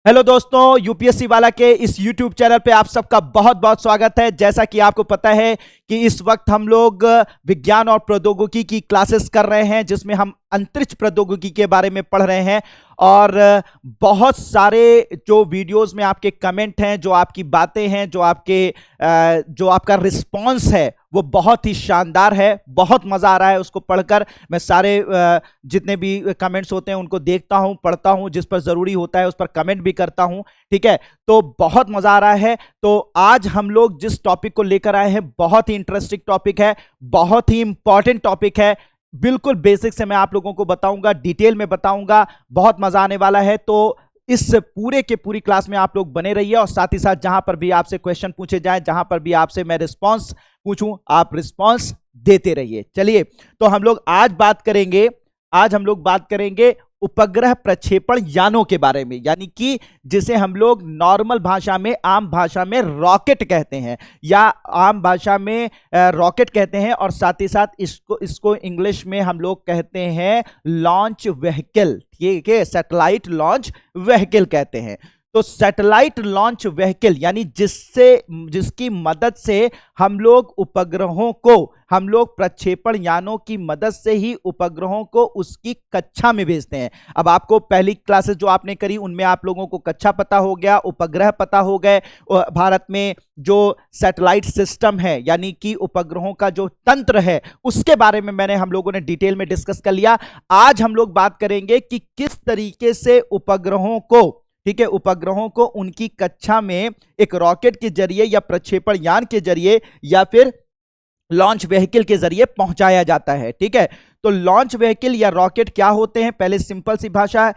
Hello दोस्तों, UPSC वाला के इस यूट्यूब चैनल पे आप सबका बहुत बहुत स्वागत है। जैसा कि आपको पता है कि इस वक्त हम लोग विज्ञान और प्रौद्योगिकी की क्लासेस कर रहे हैं, जिसमें हम अंतरिक्ष प्रौद्योगिकी के बारे में पढ़ रहे हैं। और बहुत सारे जो वीडियोस में आपके कमेंट हैं, जो आपकी बातें हैं, जो आपका रिस्पॉन्स है, वो बहुत ही शानदार है। बहुत मजा आ रहा है उसको पढ़कर। मैं सारे जितने भी कमेंट्स होते हैं उनको देखता हूं, पढ़ता हूं, जिस पर जरूरी होता है उस पर कमेंट भी करता हूं। ठीक है, तो बहुत मजा आ रहा है। तो आज हम लोग जिस टॉपिक को लेकर आए हैं बहुत ही इंटरेस्टिंग टॉपिक है, बहुत ही इंपॉर्टेंट टॉपिक है। बिल्कुल बेसिक से मैं आप लोगों को बताऊंगा, डिटेल में बताऊंगा, बहुत मजा आने वाला है। तो इस पूरे के पूरी क्लास में आप लोग बने रहिए और साथ ही साथ जहां पर भी आपसे क्वेश्चन पूछे जाएं, जहां पर भी आपसे मैं रिस्पांस पूछूं, आप रिस्पांस देते रहिए। चलिए, तो हम लोग आज हम लोग बात करेंगे उपग्रह प्रक्षेपण यानों के बारे में, यानी कि जिसे हम लोग नॉर्मल भाषा में, आम भाषा में रॉकेट कहते हैं, या आम भाषा में रॉकेट कहते हैं। और साथ ही साथ इसको इंग्लिश में हम लोग कहते हैं लॉन्च व्हीकल। ठीक है, सैटेलाइट लॉन्च व्हीकल कहते हैं। तो सैटेलाइट लॉन्च व्हीकल यानी जिसकी मदद से हम लोग प्रक्षेपण यानों की मदद से ही उपग्रहों को उसकी कक्षा में भेजते हैं। अब आपको पहली क्लासेस जो आपने करी उनमें आप लोगों को कक्षा पता हो गया, उपग्रह पता हो गए। भारत में जो सैटेलाइट सिस्टम है यानी कि उपग्रहों का जो तंत्र है उसके बारे में हम लोगों ने डिटेल में डिस्कस कर लिया। आज हम लोग बात करेंगे कि किस तरीके से उपग्रहों को उनकी कक्षा में एक रॉकेट के जरिए या प्रक्षेपण यान के जरिए या फिर लॉन्च व्हीकल के जरिए पहुंचाया जाता है। ठीक है, तो लॉन्च व्हीकल या रॉकेट क्या होते हैं, पहले सिंपल सी भाषा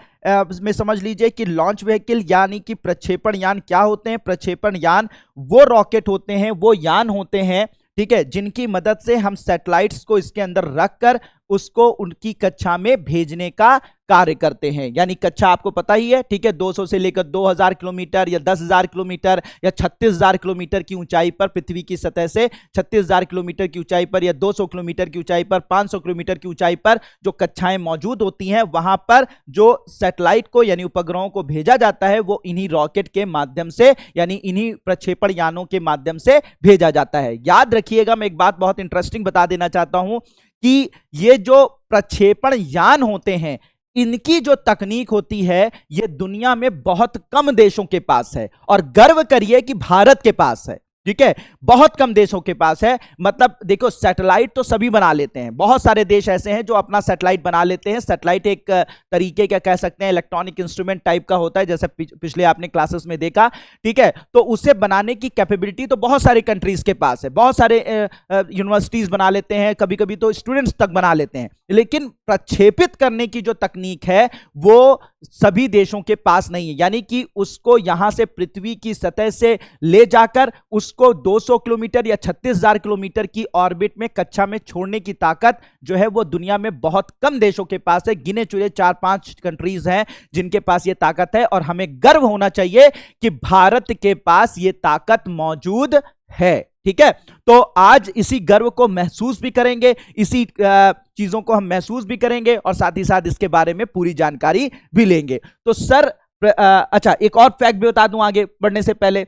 में समझ लीजिए कि लॉन्च व्हीकल यानी कि प्रक्षेपण यान क्या होते हैं। प्रक्षेपण यान वो रॉकेट होते हैं, वो यान होते हैं, ठीक है, जिनकी मदद से हम सैटेलाइट्स को इसके अंदर रखकर उसको उनकी कक्षा में भेजने का कार्य करते हैं। यानी कक्षा आपको पता ही है, ठीक है, 200 से लेकर 2000 किलोमीटर या 10,000 किलोमीटर या 36,000 किलोमीटर की ऊंचाई पर, पृथ्वी की सतह से 36,000 किलोमीटर की ऊंचाई पर या 200 किलोमीटर की ऊंचाई पर, 500 किलोमीटर की ऊंचाई पर जो कक्षाएं मौजूद होती हैं, वहां पर जो सैटेलाइट को यानी उपग्रहों को भेजा जाता है वो इन्हीं रॉकेट के माध्यम से यानी इन्हीं प्रक्षेपण यानों के माध्यम से भेजा जाता है। याद रखिएगा, मैं एक बात बहुत इंटरेस्टिंग बता देना चाहता हूं कि ये जो प्रक्षेपण यान होते हैं, इनकी जो तकनीक होती है ये दुनिया में बहुत कम देशों के पास है। और गर्व करिए कि भारत के पास है। ठीक है, बहुत कम देशों के पास है। मतलब देखो, सैटेलाइट तो सभी बना लेते हैं, बहुत सारे देश ऐसे हैं जो अपना सैटेलाइट बना लेते हैं। सैटेलाइट एक तरीके का कह सकते हैं इलेक्ट्रॉनिक इंस्ट्रूमेंट टाइप का होता है, जैसे पिछले आपने क्लासेस में देखा। ठीक है, तो उसे बनाने की कैपेबिलिटी तो बहुत सारे कंट्रीज के पास है, बहुत सारे यूनिवर्सिटीज बना लेते हैं, कभी कभी तो स्टूडेंट्स तक बना लेते हैं। लेकिन प्रक्षेपित करने की जो तकनीक है वो सभी देशों के पास नहीं है। यानी कि उसको यहां से पृथ्वी की सतह से ले जाकर उसको 200 किलोमीटर या 36,000 किलोमीटर की ऑर्बिट में कक्षा में छोड़ने की ताकत जो है वो दुनिया में बहुत कम देशों के पास है। गिने चुने 4-5 कंट्रीज हैं जिनके पास ये ताकत है, और हमें गर्व होना चाहिए कि भारत के पास ये ताकत मौजूद है। ठीक है, तो आज इसी गर्व को महसूस भी करेंगे, इसी चीजों को हम महसूस भी करेंगे और साथ ही साथ इसके बारे में पूरी जानकारी भी लेंगे। तो सर अच्छा, एक और फैक्ट भी बता दूं आगे बढ़ने से पहले।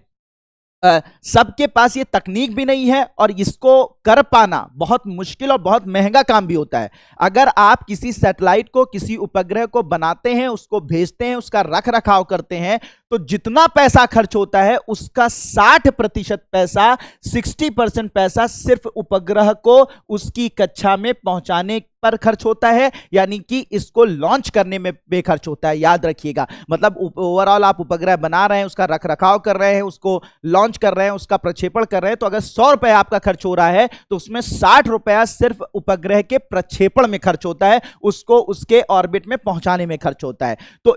सबके पास ये तकनीक भी नहीं है और इसको कर पाना बहुत मुश्किल और बहुत महंगा काम भी होता है। अगर आप किसी सैटेलाइट को, किसी उपग्रह को बनाते हैं, उसको भेजते हैं, उसका रख रखाव करते हैं, तो जितना पैसा खर्च होता है उसका 60% पैसा, 60% पैसा सिर्फ उपग्रह को उसकी कक्षा में पहुंचाने पर खर्च होता है, यानी कि इसको लॉन्च करने में बेखर्च होता है। याद रखिएगा, मतलब ओवरऑल आप उपग्रह बना रहे हैं, उसका रख रखाव कर रहे हैं, उसको लॉन्च कर रहे हैं, उसका प्रक्षेपण कर रहे हैं, तो अगर 100 रुपए आपका खर्च हो रहा है तो उसमें 60 रुपया सिर्फ उपग्रह के प्रक्षेपण में खर्च होता है, उसको उसके ऑर्बिट में पहुंचाने में खर्च होता है। तो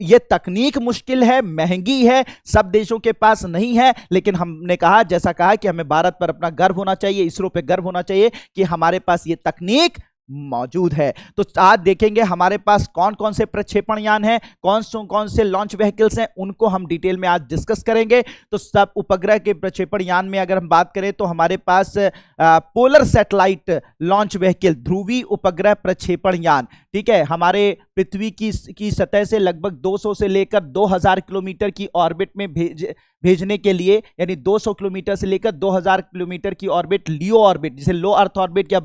ये तकनीक मुश्किल है, महंगी है, सब देशों के पास नहीं है। लेकिन हमने कहा, जैसा कहा कि हमें भारत पर अपना गर्व होना चाहिए, इसरो पे गर्व होना चाहिए कि हमारे पास ये तकनीक मौजूद है। तो आज देखेंगे हमारे पास कौन कौन से प्रक्षेपण यान हैं, कौन से लॉन्च व्हीकल्स हैं, उनको हम डिटेल में आज डिस्कस करेंगे। तो सब उपग्रह के प्रक्षेपण यान में अगर हम बात करें तो हमारे पास पोलर सैटेलाइट लॉन्च व्हीकल, ध्रुवीय उपग्रह प्रक्षेपण यान, ठीक है, हमारे पृथ्वी की सतह से लगभग 200 से लेकर 2000 किलोमीटर की ऑर्बिट में भेजने के लिए, यानी 200 किलोमीटर से लेकर 2000 किलोमीटर की ऑर्बिट, लियो ऑर्बिट, जिसे लो अर्थ ऑर्बिट या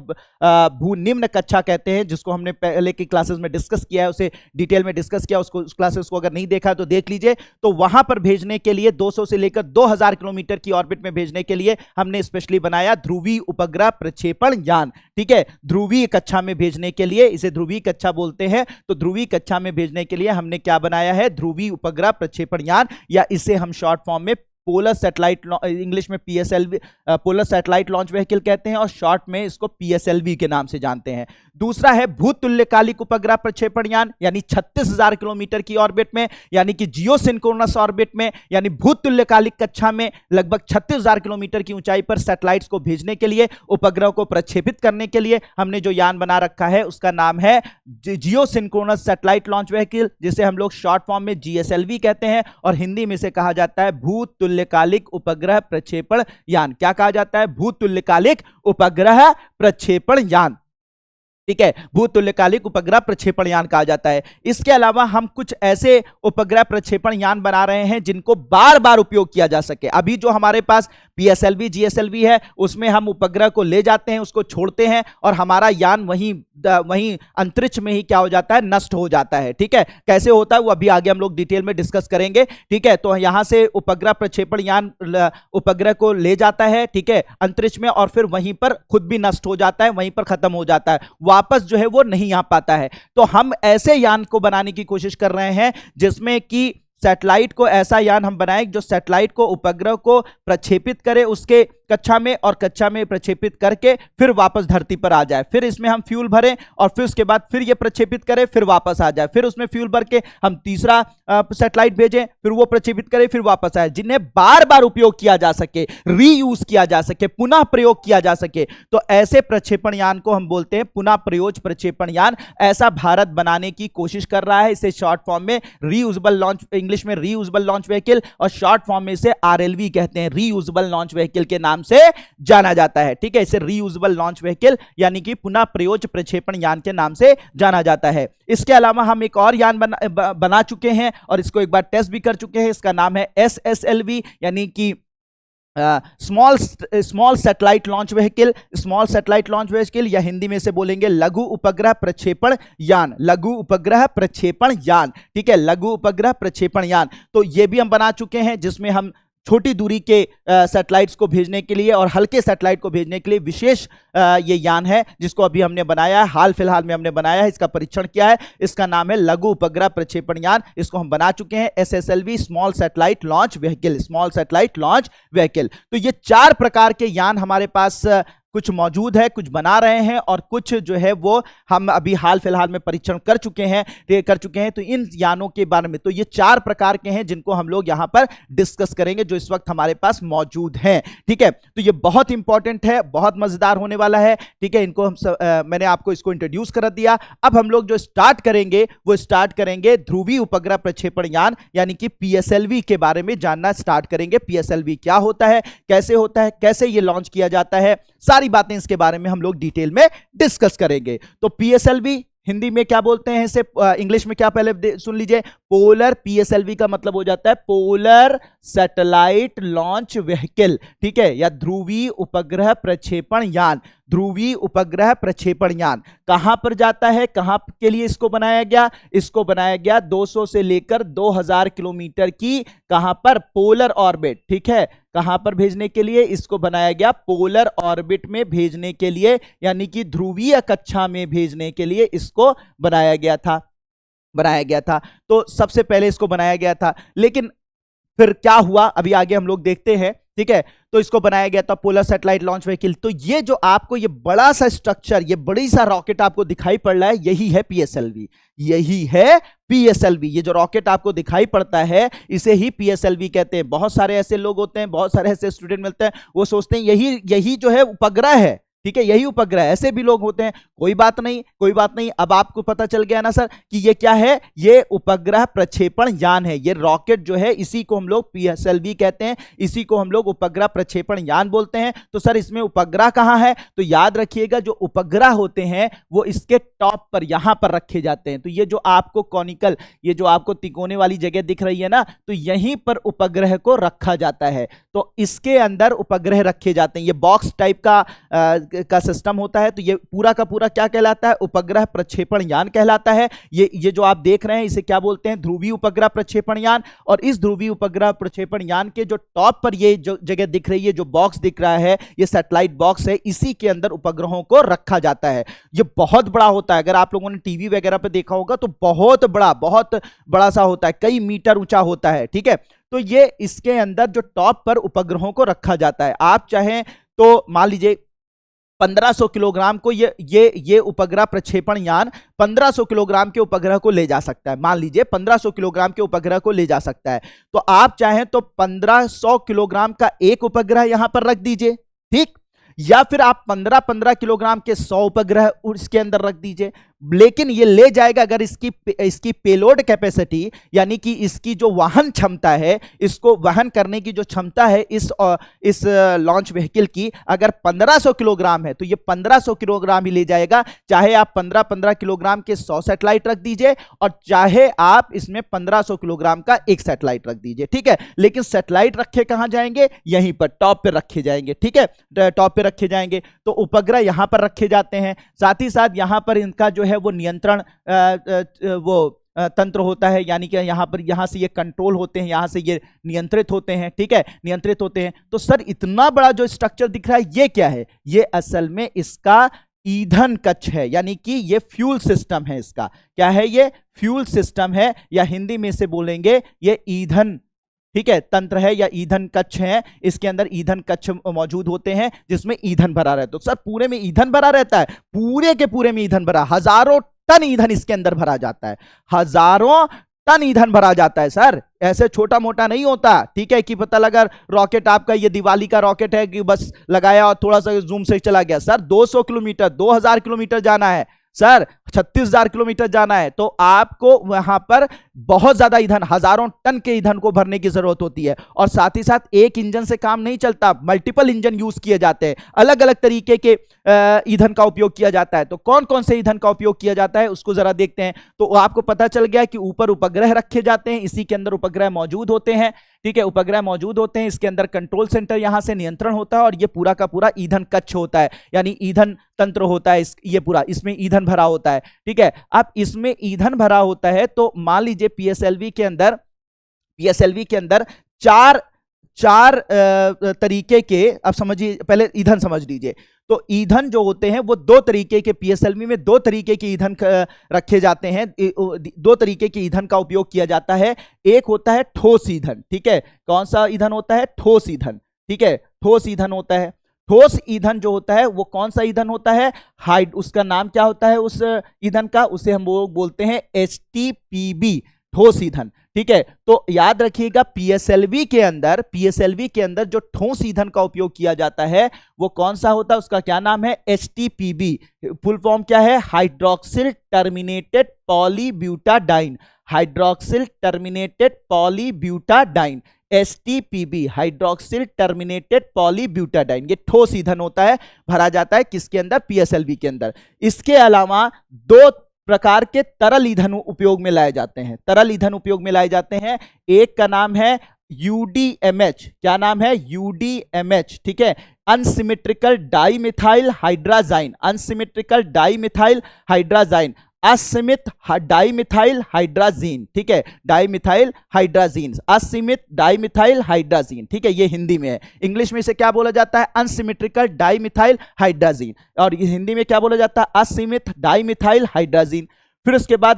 भू निम्न कक्षा कहते हैं, जिसको हमने पहले की क्लासेस में डिस्कस किया है, उसे डिटेल में डिस्कस किया, उसको उस क्लासेस को अगर नहीं देखा तो देख लीजिए। तो वहां पर भेजने के लिए 200 से लेकर 2000 किलोमीटर की ऑर्बिट में भेजने के लिए हमने स्पेशली बनाया ध्रुवीय उपग्रह प्रक्षेपण यान, ठीक है, ध्रुवीय कक्षा में भेजने के लिए, इसे ध्रुवीय कक्षा बोलते हैं। तो ध्रुवीय कक्षा में भेजने के लिए हमने क्या बनाया है, ध्रुवीय उपग्रह प्रक्षेपण यान, या इसे हम शॉर्ट फॉर्म में पोलर सैटेलाइट, इंग्लिश में PSLV, polar satellite launch vehicle कहते हैं, और शॉर्ट में इसको पीएसएलवी के नाम से जानते हैं। दूसरा है भूतुल्यकालिक उपग्रह प्रक्षेपण यान, यानी 36,000 किलोमीटर की ऑर्बिट में, यानी कि जियोसिंक्रोनस ऑर्बिट में, यानी भूतुल्यकालिक कक्षा में लगभग 36,000 किलोमीटर की ऊंचाई पर सैटेलाइट्स को भेजने के लिए, उपग्रह को प्रक्षेपित करने के लिए हमने जो यान बना रखा है उसका नाम है जियोसिंक्रोनस सैटेलाइट लॉन्च व्हीकल, जिसे हम लोग शॉर्ट फॉर्म में जीएसएलवी कहते हैं, और हिंदी में से कहा जाता है भूतुल्यकालिक उपग्रह प्रक्षेपण यान। क्या कहा जाता है, भूतुल्यकालिक उपग्रह प्रक्षेपण यान, ठीक है, भूतुल्यकालिक उपग्रह प्रक्षेपण यान कहा जाता है। इसके अलावा हम कुछ ऐसे उपग्रह प्रक्षेपण यान बना रहे हैं जिनको बार बार उपयोग किया जा सके। अभी जो हमारे पास पीएसएलवी जीएसएलवी है, उसमें हम उपग्रह को ले जाते हैं, उसको छोड़ते हैं, और हमारा यान वहीं अंतरिक्ष में ही क्या हो जाता है, नष्ट हो जाता है, ठीक है। कैसे होता है वो अभी आगे हम लोग डिटेल में डिस्कस करेंगे, ठीक है। तो यहां से उपग्रह प्रक्षेपण यान उपग्रह को ले जाता है, ठीक है, अंतरिक्ष में, और फिर वहीं पर खुद भी नष्ट हो जाता है, वहीं पर खत्म हो जाता है, वापस जो है वो नहीं आ पाता है। तो हम ऐसे यान को बनाने की कोशिश कर रहे हैं जिसमें कि सैटेलाइट को, ऐसा यान हम बनाएं जो सैटेलाइट को, उपग्रह को प्रक्षेपित करे उसके कक्षा में, और कक्षा में प्रक्षेपित करके फिर वापस धरती पर आ जाए, फिर इसमें हम फ्यूल भरें, और फिर उसके बाद फिर ये प्रक्षेपित करे, फिर वापस आ जाए, फिर उसमें फ्यूल भर के हम तीसरा सैटेलाइट भेजें, फिर वो प्रक्षेपित करे, फिर वापस आए, जिन्हें बार बार उपयोग किया जा सके, रीयूज किया जा सके, पुनः प्रयोग किया जा सके। तो ऐसे प्रक्षेपण यान को हम बोलते हैं पुनः प्रयोग प्रक्षेपण यान। ऐसा भारत बनाने की कोशिश कर रहा है। इसे शॉर्ट फॉर्म में रीयूजेबल लॉन्च, इंग्लिश में रीयूजेबल लॉन्च व्हीकल, और शॉर्ट फॉर्म में इसे आरएलवी कहते हैं, रीयूजेबल लॉन्च व्हीकल के नाम से जाना जाता है, ठीक है। इसे रीयूजेबल लॉन्च व्हीकल यानी कि पुनः प्रयोग प्रक्षेपण यान के नाम से जाना जाता है। इसके अलावा हम एक और यान बना चुके हैं, और इसको एक बार टेस्ट भी कर चुके हैं। इसका नाम है एसएसएलवी, यानी कि small satellite launch vehicle, small satellite launch vehicle, या हिंदी में से बोलेंगे लघु उपग्रह प्रक्षेपण यान, लघु उपग्रह प्रक्षेपण यान, ठीक है, लघु उपग्रह प्रक्षेपण यान। तो ये भी हम बना चुके हैं, जिसमें हम छोटी दूरी के सैटेलाइट्स को भेजने के लिए और हल्के सैटेलाइट को भेजने के लिए विशेष ये यान है, जिसको अभी हमने बनाया है, हाल फिलहाल में हमने बनाया है, इसका परीक्षण किया है। इसका नाम है लघु उपग्रह प्रक्षेपण यान। इसको हम बना चुके हैं, SSLV, small satellite launch vehicle, small satellite launch vehicle. तो ये 4 प्रकार के यान हमारे पास कुछ मौजूद है, कुछ बना रहे हैं, और कुछ जो है वो हम अभी हाल फिलहाल में परीक्षण कर चुके हैं। तो इन यानों के बारे में, तो ये 4 प्रकार के हैं जिनको हम लोग यहां पर डिस्कस करेंगे, जो इस वक्त हमारे पास मौजूद हैं, ठीक है। तो ये बहुत इंपॉर्टेंट है, बहुत मजेदार होने वाला है, ठीक है। इनको मैंने आपको इसको इंट्रोड्यूस कर दिया। अब हम लोग जो स्टार्ट करेंगे वो स्टार्ट करेंगे ध्रुवीय उपग्रह प्रक्षेपण यान, यानी कि पीएसएलवी के बारे में जानना स्टार्ट करेंगे। पीएसएलवी क्या होता है, कैसे ये लॉन्च किया जाता है, सारी बातें इसके बारे में हम लोग डिटेल में डिस्कस करेंगे। तो पीएसएलवी हिंदी में क्या बोलते हैं इसे, इंग्लिश में क्या, पहले सुन लीजिए। पोलर, पीएसएलवी का मतलब हो जाता है पोलर सैटेलाइट लॉन्च व्हीकल, ठीक है, या ध्रुवीय उपग्रह प्रक्षेपण यान। ध्रुवीय उपग्रह प्रक्षेपण यान कहां पर जाता है, कहां के लिए इसको बनाया गया? इसको बनाया गया 200 से लेकर 2000 किलोमीटर की, कहां पर, पोलर ऑर्बिट, ठीक है। कहां पर भेजने के लिए इसको बनाया गया? पोलर ऑर्बिट में भेजने के लिए, यानी कि ध्रुवीय कक्षा में भेजने के लिए इसको बनाया गया था। तो सबसे पहले इसको बनाया गया था, लेकिन फिर क्या हुआ अभी आगे हम लोग देखते हैं, ठीक है। तो इसको बनाया गया था पोलर सैटेलाइट लॉन्च व्हीकल। तो ये जो आपको ये बड़ा सा स्ट्रक्चर, ये बड़ी सा रॉकेट आपको दिखाई पड़ रहा है, यही है पीएसएलवी, यही है पीएसएलवी। ये जो रॉकेट आपको दिखाई पड़ता है इसे ही पीएसएलवी कहते हैं। बहुत सारे ऐसे लोग होते हैं, बहुत सारे ऐसे स्टूडेंट मिलते हैं, वो सोचते हैं यही जो है उपग्रह है, ठीक है, यही उपग्रह। ऐसे भी लोग होते हैं, कोई बात नहीं, कोई बात नहीं। अब आपको पता चल गया ना सर कि ये क्या है, ये उपग्रह प्रक्षेपण यान है। ये रॉकेट जो है इसी को हम लोग पीएसएलवी कहते हैं, इसी को हम लोग उपग्रह प्रक्षेपण यान बोलते हैं। तो सर इसमें उपग्रह कहां है, तो याद रखिएगा जो उपग्रह होते हैं वो इसके टॉप पर यहां पर रखे जाते हैं। तो ये जो आपको कॉनिकल, ये जो आपको तिकोने वाली जगह दिख रही है ना, तो यहीं पर उपग्रह को रखा जाता है। तो इसके अंदर उपग्रह रखे जाते हैं। ये बॉक्स टाइप का सिस्टम होता है। तो ये पूरा का पूरा क्या कहलाता है, उपग्रह प्रक्षेपण यान कहलाता है। ये जो आप देख रहे हैं इसे क्या बोलते हैं, ध्रुवीय उपग्रह प्रक्षेपण यान। और इस ध्रुवीय उपग्रह प्रक्षेपण यान के जो टॉप पर ये जो जगह दिख रही है, जो बॉक्स दिख रहा है, ये सैटेलाइट बॉक्स है, इसी के अंदर उपग्रहों को रखा जाता है। ये बहुत बड़ा होता है, अगर आप लोगों ने टीवी वगैरह पे देखा होगा तो बहुत बड़ा सा होता है, कई मीटर ऊंचा होता है। ठीक है, तो ये इसके अंदर जो टॉप पर उपग्रहों को रखा जाता है। आप चाहें तो मान लीजिए 1500 किलोग्राम को ये उपग्रह प्रक्षेपण यान 1500 किलोग्राम के उपग्रह को ले जा सकता है। मान लीजिए 1500 किलोग्राम के उपग्रह को ले जा सकता है। तो आप चाहें तो 1500 किलोग्राम का एक उपग्रह यहां पर रख दीजिए, ठीक, या फिर आप 15-15 किलोग्राम के 100 उपग्रह इसके अंदर रख दीजिए। लेकिन ये ले जाएगा अगर इसकी पेलोड कैपेसिटी, यानी कि इसकी जो वाहन क्षमता है, इसको वहन करने की जो क्षमता है इस लॉन्च व्हीकल की, अगर 1500 किलोग्राम है तो ये 1500 किलोग्राम ही ले जाएगा। चाहे आप 15-15 किलोग्राम के 100 सैटेलाइट रख दीजिए और चाहे आप इसमें 1500 किलोग्राम का एक सैटेलाइट रख दीजिए। ठीक है, लेकिन सैटेलाइट रखे कहां जाएंगे, यहीं पर टॉप पे रखे जाएंगे। ठीक है, टॉप पे रखे जाएंगे। तो उपग्रह यहां पर रखे जाते हैं। साथ ही साथ यहां पर इनका जो है वो नियंत्रण तंत्र होता है, यानी कि यहां से ये कंट्रोल होते हैं, यहां से ये नियंत्रित होते हैं। ठीक है, नियंत्रित होते हैं। तो सर इतना बड़ा जो स्ट्रक्चर दिख रहा है ये क्या है, ये असल में इसका ईंधन कक्ष है, यानी कि ये फ्यूल सिस्टम है। इसका क्या है, ये फ्यूल सिस्टम है, या हिंदी में से बोलेंगे ये ईंधन, ठीक है, तंत्र है या ईंधन कक्ष है। इसके अंदर ईंधन कक्ष मौजूद होते हैं जिसमें ईंधन भरा रहता है। तो सर पूरे में ईंधन भरा रहता है, पूरे के पूरे में ईंधन भरा, हजारों टन ईंधन इसके अंदर भरा जाता है, हजारों टन ईंधन भरा जाता है सर। ऐसे छोटा मोटा नहीं होता। ठीक है, कि पता लगा रॉकेट आपका ये दिवाली का रॉकेट है कि बस लगाया और थोड़ा सा जूम से चला गया। सर 200 किलोमीटर 2000 किलोमीटर जाना है सर, 36,000 किलोमीटर जाना है। तो आपको वहां पर बहुत ज्यादा ईंधन, हजारों टन के ईंधन को भरने की जरूरत होती है। और साथ ही साथ एक इंजन से काम नहीं चलता, मल्टीपल इंजन यूज किए जाते हैं, अलग अलग तरीके के ईंधन का उपयोग किया जाता है। तो कौन कौन से ईंधन का उपयोग किया जाता है उसको जरा देखते हैं। तो आपको पता चल गया कि ऊपर उपग्रह रखे जाते हैं, इसी के अंदर उपग्रह मौजूद होते हैं। ठीक है, उपग्रह मौजूद होते हैं, इसके अंदर कंट्रोल सेंटर यहां से नियंत्रण होता है, और ये पूरा का पूरा ईंधन कक्ष होता है, यानी ईंधन तंत्र होता है। ये पूरा इसमें ईंधन भरा होता है। ठीक है, अब इसमें ईंधन भरा होता है तो मान लीजिए पीएसएलवी के अंदर चार तरीके के, अब समझिए, पहले ईंधन समझ लीजिए। तो ईंधन जो होते हैं वो दो तरीके के, पीएसएलवी में दो तरीके के ईंधन रखे जाते हैं, दो तरीके के ईंधन का उपयोग किया जाता है। एक होता है ठोस ईंधन। ठीक है, कौन सा ईंधन होता है, ठोस ईंधन। ठीक है, ठोस ईंधन होता है। ठोस ईंधन जो होता है वो कौन सा ईंधन होता है, उसका नाम क्या होता है उस ईंधन का, उसे हम लोग बोलते हैं एचटीपीबी, ठोस ईंधन। ठीक है, तो याद रखिएगा पीएसएलवी के अंदर जो ठोस ईंधन का उपयोग किया जाता है वो कौन सा होता है, उसका क्या नाम है, एचटीपीबी। फुल फॉर्म क्या है, hydroxyl terminated polybutadiene, hydroxyl terminated polybutadiene, STPB, hydroxyl terminated polybutadiene. ये ठोस ईंधन होता है, भरा जाता है किसके अंदर, पीएसएलवी के अंदर। इसके अलावा दो प्रकार के तरल ईंधन उपयोग में लाए जाते हैं, तरल ईंधन उपयोग में लाए जाते हैं। एक का नाम है यूडीएमएच, क्या नाम है, यूडीएमएच। ठीक है, अनसिमेट्रिकल डाइमिथाइल हाइड्राजाइन, अनसिमेट्रिकल डाइमिथाइल हाइड्राजाइन, असीमित डाइमिथाइल हाइड्राजीन। ठीक है, डाइमिथाइल हाइड्राजीन, असीमित डाइमिथाइल हाइड्राजीन। ठीक है, ये हिंदी में है। इंग्लिश में इसे क्या बोला जाता है, अनसिमेट्रिकल डाइमिथाइल हाइड्राजीन, और हिंदी में क्या बोला जाता है, असीमित डाइमिथाइल हाइड्राजीन। फिर उसके बाद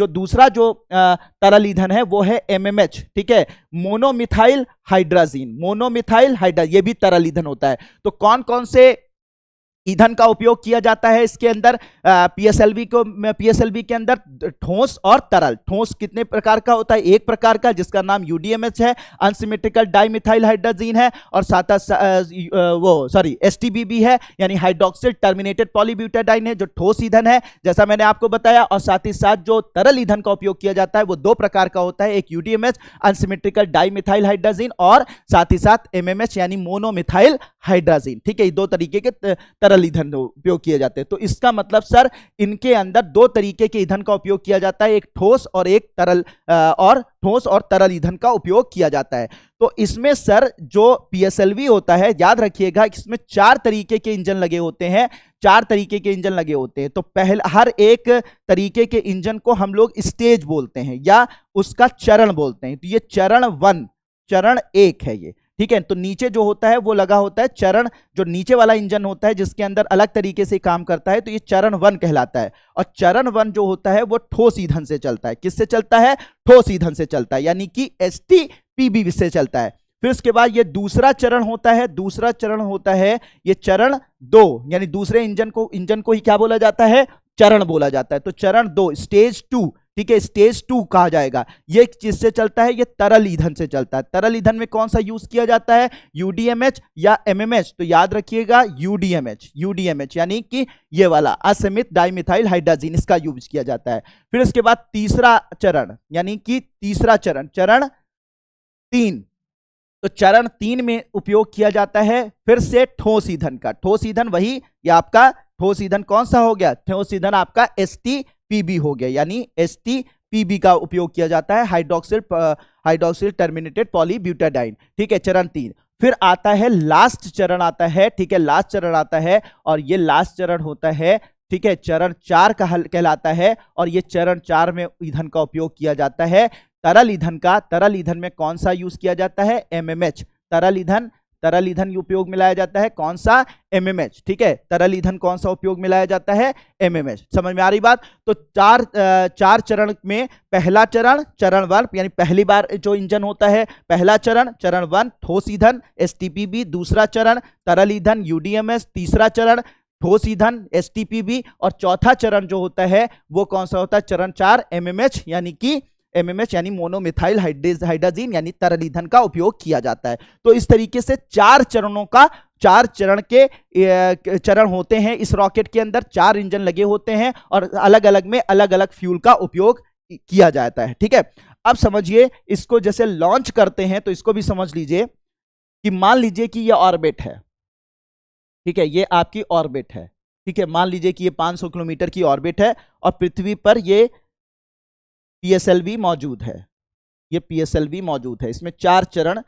दूसरा जो तरल ईंधन है वो है एमएमएच। ठीक है, मोनोमिथाइल हाइड्राजीन, मोनोमिथाइल हाइड्राजीन, ये भी तरल ईंधन होता है। तो कौन कौन से ईंधन का उपयोग किया जाता है इसके अंदर पीएसएलवी के अंदर ठोस और तरल। ठोस कितने प्रकार का होता है? एक प्रकार का, जिसका नाम यूडीएमएच है, अनसिमेट्रिकल डाइमिथाइल हाइड्रोजन है, और एसटीबीबी है यानी हाइड्रोक्सिल टर्मिनेटेड पॉलीब्यूटाडाइन है जो ठोस ईंधन है जैसा मैंने आपको बताया। और साथ ही साथ जो तरल ईंधन का उपयोग किया जाता है वो दो प्रकार का होता है, एक यूडीएमएच अनसिमेट्रिकल डाइमिथाइल हाइड्रोजन और साथ ही साथ एमएमएच यानी मोनोमिथाइल हाइड्रोजन। ठीक है, ये दो तरीके के तरल ईंधन उपयोग किए जाते हैं। तो इसका मतलब सर इनके अंदर दो तरीके के ईंधन का उपयोग किया जाता है, एक ठोस और एक तरल, और ठोस और तरल ईंधन का उपयोग किया जाता है। तो इसमें सर जो पीएसएलवी होता है, याद रखिएगा इसमें 4 तरीके के इंजन लगे होते हैं, 4 तरीके के इंजन लगे होते हैं। तो पहले हर एक तरीके के इंजन को हम लोग स्टेज बोलते हैं या उसका चरण बोलते हैं। तो ये चरण 1, चरण 1 है ये। ठीक है, तो नीचे जो होता है वो लगा होता है चरण, जो नीचे वाला इंजन होता है जिसके अंदर अलग तरीके से काम करता है, तो ये चरण 1 कहलाता है। और चरण 1 जो होता है वो ठोस ईंधन से चलता है। किससे चलता है? ठोस ईंधन से चलता है, यानी कि एसटीपीबी से चलता है। फिर उसके बाद ये दूसरा चरण होता है, दूसरा चरण होता है ये चरण 2, यानी दूसरे इंजन को ही क्या बोला जाता है? चरण बोला जाता है। तो चरण 2 स्टेज 2, ठीक है, स्टेज 2 कहा जाएगा। ये किससे चलता है? ये तरल ईंधन से चलता है। तरल ईंधन में कौन सा यूज किया जाता है? यूडीएमएच या एमएमएच? तो याद रखिएगा यूडीएमएच यानी कि ये वाला असमित डाइमिथाइल हाइड्रोजन, इसका यूज किया जाता है। फिर इसके बाद तीसरा चरण, यानी कि तीसरा चरण, चरण 3। तो चरण 3 में उपयोग किया जाता है फिर से ठोस ईंधन का। ठोस ईंधन वही, या आपका ठोस ईंधन कौन सा हो गया? ठोस ईंधन आपका एसटीपीबी हो गया, यानी एसटीपीबी का उपयोग किया जाता है, हाइड्रोक्सिल टर्मिनेटेड पॉलीब्यूटाडाइन। ठीक है, चरण 3। फिर आता है लास्ट चरण आता है, ठीक है, लास्ट चरण आता है, और ये लास्ट चरण होता है, ठीक है, चरण 4 कहलाता है। और ये चरण 4 में ईंधन का उपयोग किया जाता है तरल ईंधन का। तरल ईंधन में कौन सा यूज किया जाता है? एमएमएच। तरल ईंधन उपयोग में लाया जाता है कौन सा? एमएमएच। ठीक है, तरल ईंधन कौन सा उपयोग में लाया जाता है? एमएमएच। समझ में आ रही बात? तो चार चरण में पहला चरण, चरण 1, यानी पहली बार जो इंजन होता है, पहला चरण चरण 1 ठोस ईंधन एसटीपीबी, दूसरा चरण तरल ईंधन यूडीएमएच, तीसरा चरण ठोस ईंधन एसटीपीबी, और चौथा चरण जो होता है वो कौन सा होता है? चरण 4 एमएमएच, यानी मोनोमिथाइल हाइड्रोजन यानी तरल ईंधन का उपयोग किया जाता है। तो इस तरीके से 4 चरण के चरण होते हैं इस रॉकेट के अंदर। 4 इंजन लगे होते हैं और अलग अलग में अलग अलग फ्यूल का उपयोग किया जाता है। ठीक है, अब समझिए इसको जैसे लॉन्च करते हैं तो इसको भी समझ लीजिए कि मान लीजिए कि ये ऑर्बिट है, ठीक है, ये आपकी ऑर्बिट है। ठीक है, मान लीजिए कि ये 500 किलोमीटर की ऑर्बिट है और पृथ्वी पर ये पीएसएलवी मौजूद है, ये पीएसएलवी मौजूद है। इसमें 4 चरण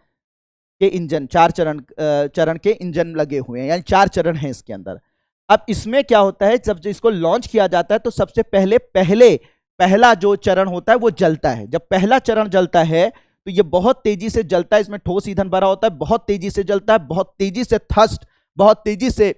के इंजन लगे हुए हैं, यानी 4 चरण हैं इसके अंदर। अब इसमें क्या होता है, जब इसको लॉन्च किया जाता है तो सबसे पहला जो चरण होता है वो जलता है। जब पहला चरण जलता है तो ये बहुत तेजी से जलता है, इसमें ठोस ईंधन भरा होता है, बहुत तेजी से जलता है, बहुत तेजी से थ्रस्ट, बहुत तेजी से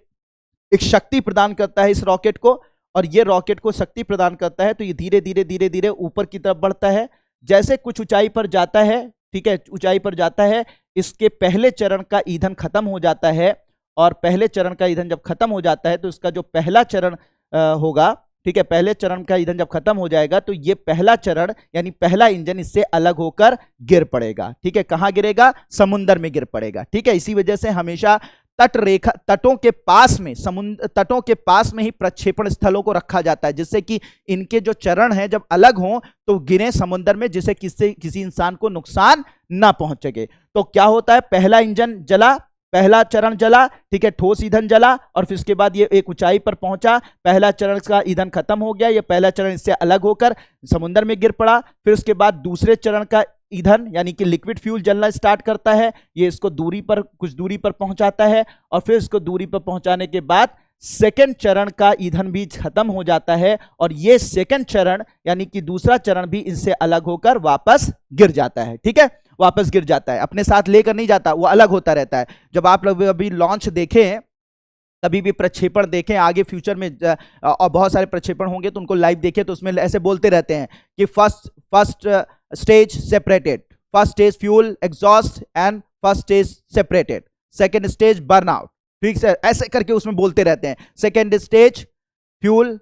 एक शक्ति प्रदान करता है इस रॉकेट को। और ये रॉकेट को शक्ति प्रदान करता है तो ये धीरे धीरे ऊपर की तरफ बढ़ता है। जैसे कुछ ऊंचाई पर जाता है, ठीक है, ऊंचाई पर जाता है, इसके पहले चरण का ईंधन खत्म हो जाता है। और पहले चरण का ईंधन जब खत्म हो जाता है तो इसका जो पहला चरण होगा, ठीक है, पहले चरण का ईंधन जब खत्म हो जाएगा तो ये पहला चरण यानी पहला इंजन इससे अलग होकर गिर पड़ेगा। ठीक है, कहां गिरेगा? समुद्र में गिर पड़ेगा। ठीक है, इसी वजह से हमेशा तटों के पास में, समुद्र तटों के पास में ही प्रक्षेपण स्थलों को रखा जाता है, जिससे कि इनके जो चरण हैं जब अलग हों तो गिरे समुद्र में, जिससे किसी इंसान को नुकसान ना पहुंच सके। तो क्या होता है, पहला इंजन जला, पहला चरण जला, ठीक है, ठोस ईंधन जला, और फिर उसके बाद ये एक ऊंचाई पर पहुंचा, पहला चरण का ईंधन खत्म हो गया, ये पहला चरण इससे अलग होकर समुद्र में गिर पड़ा। फिर उसके बाद दूसरे चरण का ईंधन यानी कि लिक्विड फ्यूल जलना स्टार्ट करता है, ये इसको कुछ दूरी पर पहुंचाता है, और फिर इसको दूरी पर पहुंचाने के बाद सेकंड चरण का ईंधन भी खत्म हो जाता है, और ये सेकंड चरण यानी कि दूसरा चरण भी इनसे अलग होकर वापस गिर जाता है। ठीक है, वापस गिर जाता है, अपने साथ लेकर नहीं जाता, वो अलग होता रहता है। जब आप लोग अभी लॉन्च देखें, कभी भी प्रक्षेपण देखें आगे फ्यूचर में, और बहुत सारे प्रक्षेपण होंगे तो उनको लाइव देखें, तो उसमें ऐसे बोलते रहते हैं कि first stage separated, first stage fuel exhaust and first stage separated, second stage burn out. ठीक है, ऐसे करके उसमें बोलते रहते हैं। Second stage fuel,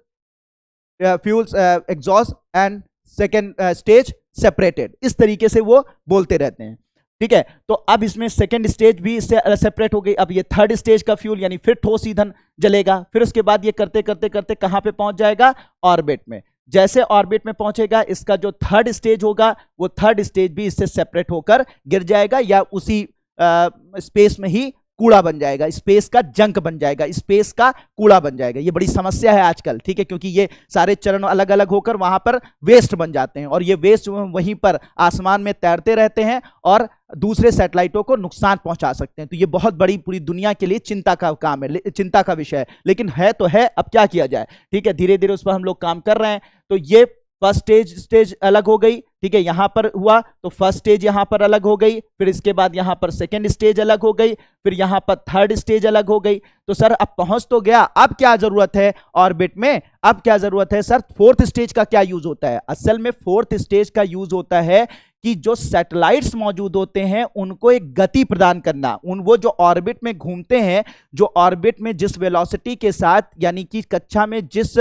fuels exhaust and second stage separated, इस तरीके से वो बोलते रहते हैं। ठीक है, तो अब इसमें सेकेंड स्टेज भी इससे सेपरेट हो गई। अब ये थर्ड स्टेज का फ्यूल यानी फिर ठोस ईंधन जलेगा। फिर उसके बाद ये करते करते करते कहां पे पहुंच जाएगा, ऑर्बिट में। जैसे ऑर्बिट में पहुंचेगा, इसका जो थर्ड स्टेज होगा वो थर्ड स्टेज भी इससे सेपरेट होकर गिर जाएगा या उसी स्पेस में ही कूड़ा बन जाएगा, स्पेस का जंक बन जाएगा, स्पेस का कूड़ा बन जाएगा। ये बड़ी समस्या है आजकल, ठीक है, क्योंकि ये सारे चरण अलग अलग होकर वहां पर वेस्ट बन जाते हैं और ये वेस्ट वहीं पर आसमान में तैरते रहते हैं और दूसरे सैटेलाइटों को नुकसान पहुंचा सकते हैं। तो ये बहुत बड़ी पूरी दुनिया के लिए चिंता का काम है, चिंता का विषय है, लेकिन है तो है, अब क्या किया जाए। ठीक है, धीरे धीरे उस पर हम लोग काम कर रहे हैं। तो ये फर्स्ट स्टेज अलग हो गई, ठीक है, यहां पर हुआ तो फर्स्ट स्टेज यहां पर अलग हो गई, फिर इसके बाद यहां पर सेकेंड स्टेज अलग हो गई, फिर यहां पर थर्ड स्टेज अलग हो गई। तो सर अब पहुंच तो गया, अब क्या जरूरत है ऑर्बिट में, अब क्या जरूरत है सर, फोर्थ स्टेज का क्या यूज होता है। असल में फोर्थ स्टेज का यूज होता है कि जो सैटेलाइट्स मौजूद होते हैं उनको एक गति प्रदान करना। वो जो ऑर्बिट में घूमते हैं, जो ऑर्बिट में जिस वेलोसिटी के साथ, यानी कि कक्षा में जिस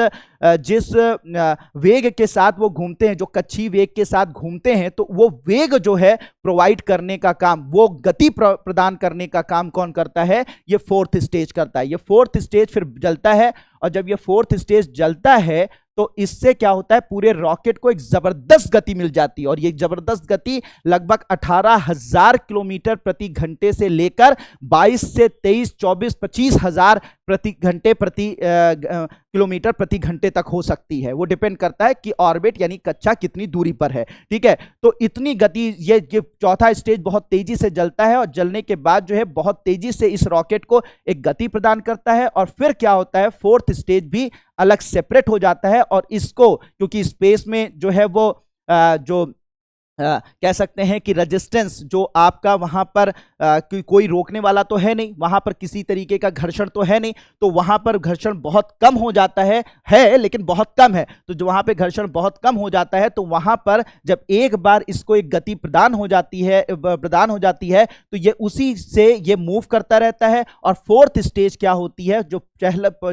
वेग के साथ वो घूमते हैं, जो कक्षीय वेग के साथ घूमते हैं, तो वो वेग जो है प्रोवाइड करने का काम, वो गति प्रदान करने का काम कौन करता है, ये फोर्थ स्टेज करता है। ये फोर्थ स्टेज फिर जलता है और जब ये फोर्थ स्टेज जलता है तो इससे क्या होता है, पूरे रॉकेट को एक जबरदस्त गति मिल जाती है और ये जबरदस्त गति लगभग 18,000 किलोमीटर प्रति घंटे से लेकर 22 से 23, 24, 25,000 प्रति घंटे किलोमीटर प्रति घंटे तक हो सकती है। वो डिपेंड करता है कि ऑर्बिट यानी कक्षा कितनी दूरी पर है। ठीक है, तो इतनी गति, ये चौथा स्टेज बहुत तेजी से जलता है और जलने के बाद जो है बहुत तेजी से इस रॉकेट को एक गति प्रदान करता है और फिर क्या होता है, फोर्थ स्टेज भी अलग सेपरेट हो जाता है और इसको, क्योंकि स्पेस में जो है वो कह सकते हैं कि रेजिस्टेंस जो आपका वहां पर कोई रोकने वाला तो है नहीं, वहां पर किसी तरीके का घर्षण तो है नहीं, तो वहां पर घर्षण बहुत कम हो जाता है लेकिन बहुत कम है। तो जो वहां पे घर्षण बहुत कम हो जाता है तो वहां पर जब एक बार इसको एक गति प्रदान हो जाती है तो ये उसी से ये मूव करता रहता है और फोर्थ स्टेज क्या होती है, जो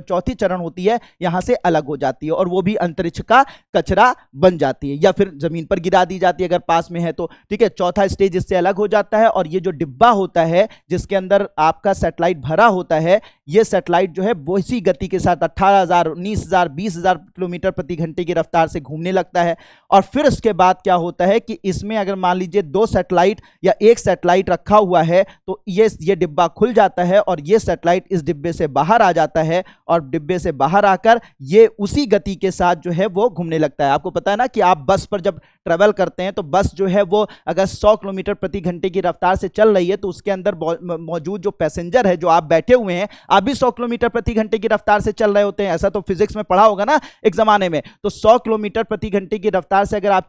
चौथी चरण होती है, यहां से अलग हो जाती है और वो भी अंतरिक्ष का कचरा बन जाती है या फिर जमीन पर गिरा दी जाती है अगर पास में है तो। ठीक है, चौथा स्टेज इससे अलग हो जाता है और ये जो डिब्बा होता है जिसके अंदर आपका सैटेलाइट भरा होता है, ये सैटेलाइट जो है वो इसी गति के साथ 18,000, 19,000, 20,000 किलोमीटर प्रति घंटे की रफ्तार से घूमने लगता है। और फिर उसके बाद क्या होता है कि इसमें अगर मान लीजिए 2 सैटेलाइट या एक सैटेलाइट रखा हुआ है तो ये डिब्बा खुल जाता है और ये सैटेलाइट इस डिब्बे से बाहर आ जाता है और डिब्बे से बाहर आकर ये उसी गति के साथ जो है वो घूमने लगता है। आपको पता है ना कि आप बस पर जब ट्रेवल करते हैं तो बस जो है वो अगर 100 किलोमीटर प्रति घंटे की रफ्तार से चल रही है तो उसके अंदर मौजूद जो पैसेंजर है, जो आप बैठे हुए हैं, आप भी 100 किलोमीटर प्रति घंटे की रफ्तार से चल रहे होते हैं। ऐसा तो फिजिक्स में पढ़ा होगा ना एक जमाने में। तो 100 किलोमीटर प्रति घंटे की रफ्तार से अगर आप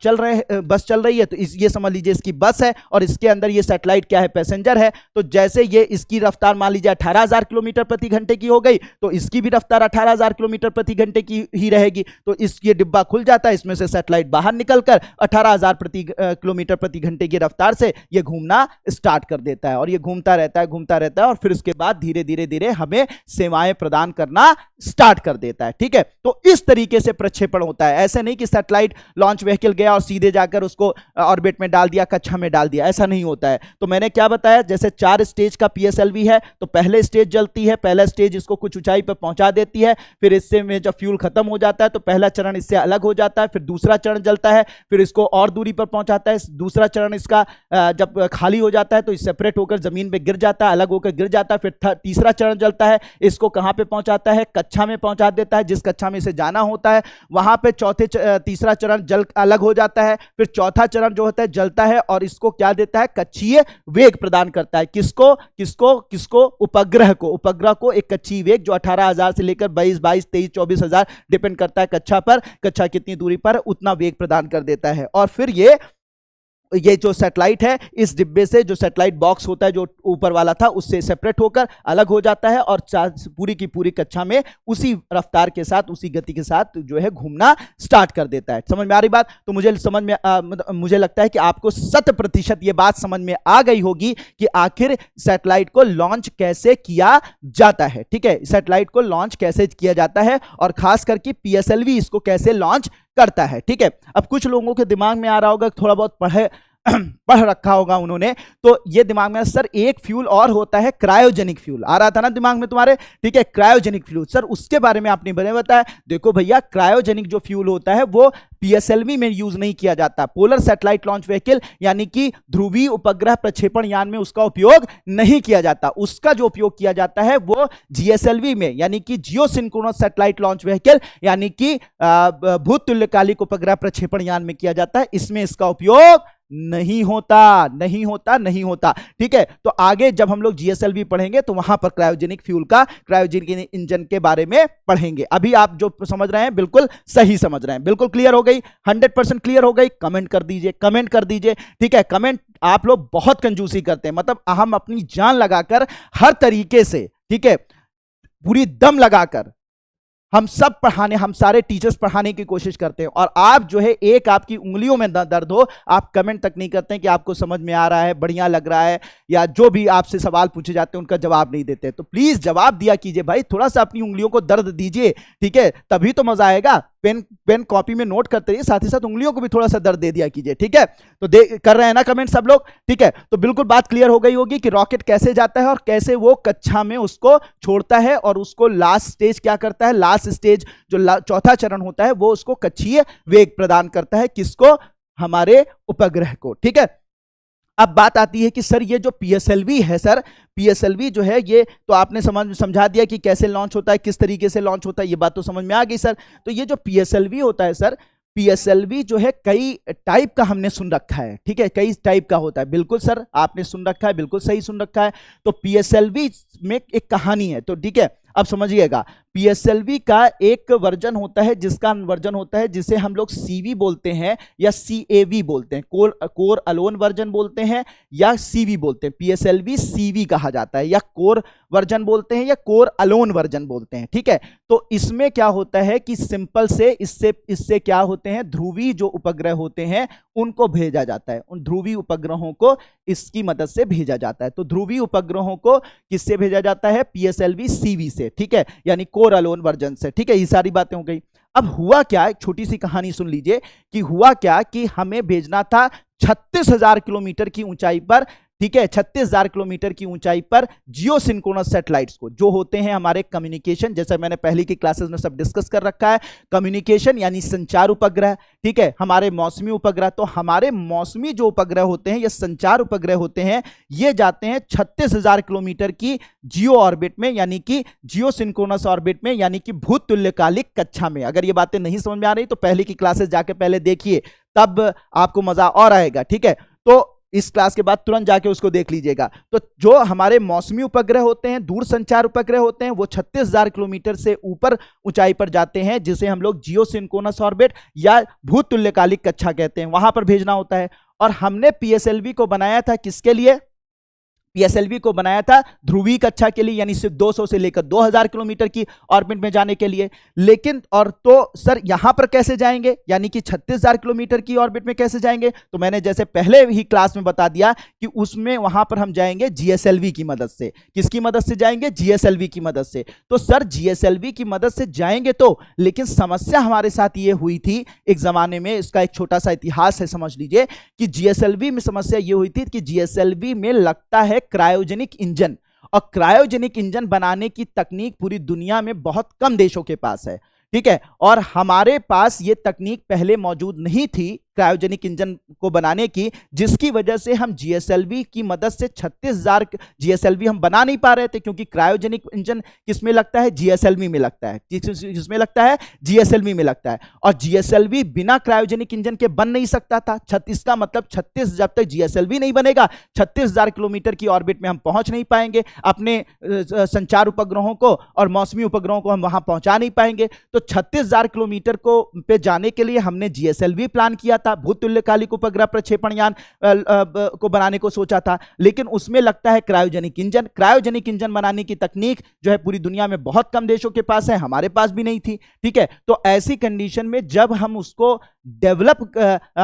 बस चल रही है तो ये समझ लीजिए इसकी बस है और इसके अंदर ये सैटेलाइट क्या है, पैसेंजर है। तो जैसे ये इसकी रफ्तार मान लीजिए 18,000 किलोमीटर प्रति घंटे की हो गई तो इसकी भी रफ्तार 18,000 किलोमीटर प्रति घंटे की ही रहेगी। तो ये डिब्बा खुल जाता है, इसमें से सैटेलाइट बाहर निकलकर 18,000 किलोमीटर प्रति घंटे की रफ्तार से ये घूमना स्टार्ट कर देता है और ये घूमता रहता है और फिर उसके बाद धीरे धीरे हमें सेवाएं प्रदान करना स्टार्ट कर देता है। ठीक है, तो इस तरीके से प्रक्षेपण होता है। ऐसे नहीं कि सैटेलाइट लॉन्च व्हीकल गया और सीधे जाकर उसको ऑर्बिट में डाल दिया, कक्षा में डाल दिया, ऐसा नहीं होता है। तो मैंने क्या बताया, जैसे 4 स्टेज का पीएसएलवी है तो पहले स्टेज जलती है, पहला स्टेज इसको कुछ ऊंचाई पर पहुंचा देती है, फिर इससे में जब फ्यूल खत्म हो जाता है तो पहला चरण इससे अलग हो जाता है, फिर दूसरा चरण जलता है, फिर इसको और दूरी पर पहुंचाता है, दूसरा चरण इसका जब खाली हो जाता है तो सेपरेट होकर जमीन पे गिर जाता है, अलग होकर गिर जाता है, फिर तीसरा चरण जलता है, इसको कहां पे पहुंचाता है, कक्षा में पहुंचा देता है, जिस कक्षा में इसे जाना होता है वहां पे तीसरा चरण जल अलग हो जाता है, फिर चौथा चरण जो होता है जलता है और इसको क्या देता है, कक्षीय वेग प्रदान करता है। किसको उपग्रह को एक कक्षीय वेग जो 18,000 से लेकर 22, 23, 24,000 डिपेंड करता है कक्षा पर, कक्षा कितनी दूरी पर उतना वेग प्रदान कर देता है। और फिर ये ये जो सैटेलाइट है इस डिब्बे से, जो सैटेलाइट बॉक्स होता है जो ऊपर वाला था उससे सेपरेट होकर अलग हो जाता है और पूरी की पूरी कक्षा में उसी रफ्तार के साथ, उसी गति के साथ जो है घूमना स्टार्ट कर देता है। समझ में आ रही बात? तो मुझे लगता है कि आपको 100% ये बात समझ में आ गई होगी कि आखिर सैटेलाइट को लॉन्च कैसे किया जाता है। ठीक है, सैटेलाइट को लॉन्च कैसे किया जाता है और खास करके पीएसएलवी इसको कैसे लॉन्च करता है। ठीक है, अब कुछ लोगों के दिमाग में आ रहा होगा, थोड़ा बहुत पढ़ रखा होगा उन्होंने, तो ये दिमाग में सर एक फ्यूल और होता है क्रायोजेनिक फ्यूल, आ रहा था ना दिमाग में तुम्हारे? ठीक है, क्रायोजेनिक फ्यूल सर उसके बारे में आपने बताया। देखो भैया, क्रायोजेनिक जो फ्यूल होता है वो पीएसएलवी में यूज नहीं किया जाता, पोलर सैटेलाइट लॉन्च व्हीकल यानी कि ध्रुवीय उपग्रह प्रक्षेपण यान में उसका उपयोग नहीं किया जाता। उसका जो उपयोग किया जाता है वो जीएसएलवी में यानी कि जियो सिंक्रोनस सैटेलाइट लॉन्च व्हीकल यानी कि भूतुल्यकालिक उपग्रह प्रक्षेपण यान में किया जाता है। इसमें इसका उपयोग नहीं होता। ठीक है, तो आगे जब हम लोग जीएसएलवी पढ़ेंगे तो वहां पर क्रायोजेनिक फ्यूल का, क्रायोजेनिक इंजन के बारे में पढ़ेंगे। अभी आप जो समझ रहे हैं बिल्कुल सही समझ रहे हैं, बिल्कुल क्लियर हो गई, 100% क्लियर हो गई। कमेंट कर दीजिए। ठीक है, कमेंट आप लोग बहुत कंजूसी करते हैं, मतलब हम अपनी जान लगाकर हर तरीके से, ठीक है, पूरी दम लगाकर हम सारे टीचर्स पढ़ाने की कोशिश करते हैं, और आप जो है एक आपकी उंगलियों में दर्द हो, आप कमेंट तक नहीं करते हैं कि आपको समझ में आ रहा है, बढ़िया लग रहा है, या जो भी आपसे सवाल पूछे जाते हैं उनका जवाब नहीं देते। तो प्लीज जवाब दिया कीजिए भाई, थोड़ा सा अपनी उंगलियों को दर्द दीजिए। ठीक है, तभी तो मजा आएगा। पेन कॉपी में नोट करते रहिए, साथ ही साथ उंगलियों को भी थोड़ा सा दर्द दे दिया कीजिए। ठीक है, तो कर रहे हैं ना कमेंट सब लोग? ठीक है, तो बिल्कुल बात क्लियर हो गई होगी कि रॉकेट कैसे जाता है और कैसे वो कक्षा में उसको छोड़ता है और उसको लास्ट स्टेज क्या करता है, लास्ट स्टेज जो चौथा चरण होता है वो उसको कक्षीय वेग प्रदान करता है। किसको? हमारे उपग्रह को। ठीक है, अब बात आती है कि सर ये जो पीएसएलवी है, सर पीएसएलवी जो है ये तो आपने समझा दिया कि कैसे लॉन्च होता है, किस तरीके से लॉन्च होता है, ये बात तो समझ में आ गई सर। तो ये जो पीएसएलवी होता है सर, पीएसएलवी जो है कई टाइप का हमने सुन रखा है। ठीक है, कई टाइप का होता है, बिल्कुल सर आपने सुन रखा है, बिल्कुल सही सुन रखा है। तो पीएसएलवी में एक कहानी है, तो ठीक है अब समझिएगा। पीएसएलवी का एक वर्जन होता है जिसे हम लोग सीवी बोलते हैं या सीएवी बोलते हैं, कोर अलोन वर्जन बोलते हैं या सीवी बोलते हैं। पीएसएलवी सीवी कहा जाता है, या कोर वर्जन बोलते हैं या कोर अलोन वर्जन बोलते हैं। ठीक है, तो इसमें क्या होता है कि सिंपल से इससे क्या होते हैं, ध्रुवीय जो उपग्रह होते हैं उनको भेजा जाता है, उन ध्रुवीय उपग्रहों को इसकी मदद से भेजा जाता है। तो ध्रुवीय उपग्रहों को किससे भेजा जाता है? पीएसएलवी सीवी से। ठीक है, यानी कोर अलोन वर्जन से। ठीक है, ये सारी बातें हो गई। अब हुआ क्या, एक छोटी सी कहानी सुन लीजिए कि हुआ क्या कि हमें भेजना था 36,000 किलोमीटर की ऊंचाई पर, ठीक है, 36,000 किलोमीटर की ऊंचाई पर जियो सिंक्रोनस सैटेलाइट्स को, जो होते हैं हमारे कम्युनिकेशन, जैसे मैंने पहले की क्लासेस में सब डिस्कस कर रखा है, कम्युनिकेशन यानी संचार उपग्रह। ठीक है, हमारे मौसमी उपग्रह, तो हमारे मौसमी जो उपग्रह होते हैं या संचार उपग्रह होते हैं, ये जाते हैं 36,000 किलोमीटर की जियो ऑर्बिट में, यानी कि जियो सिंक्रोनस ऑर्बिट में, यानी कि भूतुल्यकालिक कक्षा में। अगर ये बातें नहीं समझ में आ रही तो पहले की क्लासेस जाके पहले देखिए, तब आपको मजा और आएगा। ठीक है, तो इस क्लास के बाद तुरंत जाके उसको देख लीजिएगा। तो जो हमारे मौसमी उपग्रह होते हैं, दूर संचार उपग्रह होते हैं, वो 36,000 किलोमीटर से ऊपर ऊंचाई पर जाते हैं, जिसे हम लोग जियो सिंक्रोनस ऑर्बिट या भूतुल्यकालिक कक्षा कहते हैं, वहां पर भेजना होता है। और हमने पीएसएलवी को बनाया था किसके लिए? पीएसएलवी को बनाया था ध्रुवीय कक्षा के लिए, यानी सिर्फ 200 से लेकर 2000 किलोमीटर की ऑर्बिट में जाने के लिए। लेकिन और तो सर यहां पर कैसे जाएंगे, यानी कि 36,000 किलोमीटर की ऑर्बिट में कैसे जाएंगे? तो मैंने जैसे पहले ही क्लास में बता दिया कि उसमें वहां पर हम जाएंगे जीएसएलवी की मदद से। किसकी मदद से जाएंगे? जीएसएलवी की मदद से। तो सर जीएसएलवी की मदद से जाएंगे तो, लेकिन समस्या हमारे साथ ये हुई थी एक जमाने में, इसका एक छोटा सा इतिहास है, समझ लीजिए कि जीएसएलवी में समस्या ये हुई थी कि जीएसएलवी में लगता है क्रायोजेनिक इंजन, और क्रायोजेनिक इंजन बनाने की तकनीक पूरी दुनिया में बहुत कम देशों के पास है। ठीक है, और हमारे पास ये तकनीक पहले मौजूद नहीं थी क्रायोजेनिक इंजन को बनाने की, जिसकी वजह से हम जीएसएलवी की मदद से 36,000 जीएसएलवी हम बना नहीं पा रहे थे, क्योंकि क्रायोजेनिक इंजन किसमें लगता है? जीएसएलवी में लगता है। किसमें लगता है? जीएसएलवी में लगता है। और जीएसएलवी बिना क्रायोजेनिक इंजन के बन नहीं सकता था। इसका मतलब 36, जब तक जीएसएलवी नहीं बनेगा 36,000 किलोमीटर की ऑर्बिट में हम पहुंच नहीं पाएंगे, अपने संचार उपग्रहों को और मौसमी उपग्रहों को हम वहां पहुंचा नहीं पाएंगे। तो 36,000 किलोमीटर को पे जाने के लिए हमने जीएसएलवी प्लान किया था, भूतुल्यकालिक उपग्रह प्रक्षेपण यान को बनाने को सोचा था, लेकिन उसमें लगता है क्रायोजेनिक इंजन। क्रायोजेनिक इंजन बनाने की तकनीक जो है पूरी दुनिया में बहुत कम देशों के पास है, हमारे पास भी नहीं थी, ठीक है। तो ऐसी कंडीशन में जब हम उसको डेवलप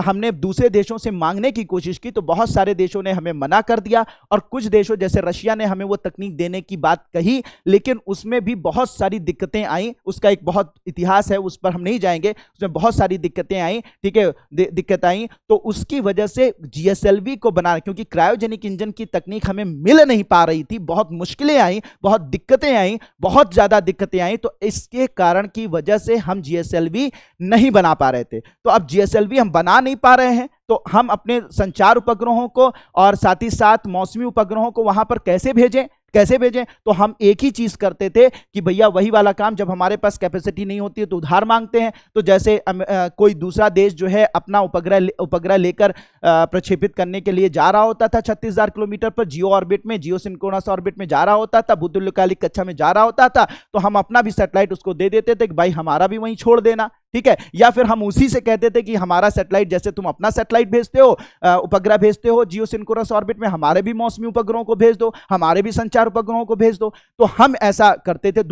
हमने दूसरे देशों से मांगने की कोशिश की तो बहुत सारे देशों ने हमें मना कर दिया, और कुछ देशों जैसे रशिया ने हमें वो तकनीक देने की बात कही, लेकिन उसमें भी बहुत सारी दिक्कतें आई। उसका एक बहुत इतिहास है, उस पर हम नहीं जाएंगे, उसमें बहुत सारी दिक्कतें आई, ठीक है, दिक्कत आई। तो उसकी वजह से जीएसएलवी को बनाना, क्योंकि क्रायोजेनिक इंजन की तकनीक हमें मिल नहीं पा रही थी, बहुत मुश्किलें आई, बहुत दिक्कतें आई, बहुत ज्यादा दिक्कतें आई, तो इसके कारण की वजह से हम जीएसएलवी नहीं बना पा रहे थे। तो अब जीएसएलवी हम बना नहीं पा रहे हैं, तो हम अपने संचार उपग्रहों को और साथ ही साथ मौसमी उपग्रहों को वहां पर कैसे भेजें? तो हम एक ही चीज करते थे कि भैया वही वाला काम, जब हमारे पास कैपेसिटी नहीं होती है तो उधार मांगते हैं। तो जैसे कोई दूसरा देश जो है अपना उपग्रह लेकर प्रक्षेपित करने के लिए जा रहा होता था 36,000 किलोमीटर पर जियो ऑर्बिट में, जियो सिंक्रोनस ऑर्बिट में जा रहा होता था, भूतुल्यकालिक कक्षा में जा रहा होता था, तो हम अपना भी सैटेलाइट उसको दे देते थे कि भाई हमारा भी वहीं छोड़ देना, ठीक है। या फिर हम उसी से कहते थे कि हमारा सैटेलाइट, जैसे तुम अपना सैटेलाइट भेजते हो, उपग्रह भेजते हो जियो सिंक्रोनस ऑर्बिट में, हमारे भी मौसमी उपग्रहों को भेज दो, हमारे भी संचार उपग्रहों को भेज दो। तो हम ऐसा करते थे,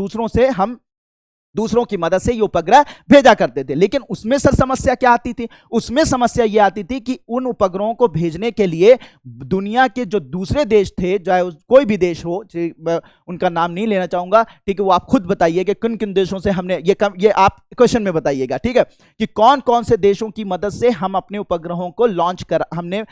दूसरों की मदद से ये उपग्रह भेजा करते थे। लेकिन उसमें सर समस्या क्या आती थी? उसमें समस्या ये आती थी कि उन उपग्रहों को भेजने के लिए दुनिया के जो दूसरे देश थे, चाहे कोई भी देश हो, उनका नाम नहीं लेना चाहूंगा, ठीक है, वो आप खुद बताइए कि किन किन देशों से हमने ये आप क्वेश्चन में बताइएगा, ठीक है, कि कौन कौन से देशों की मदद से हम अपने उपग्रहों को लॉन्च कर, हमने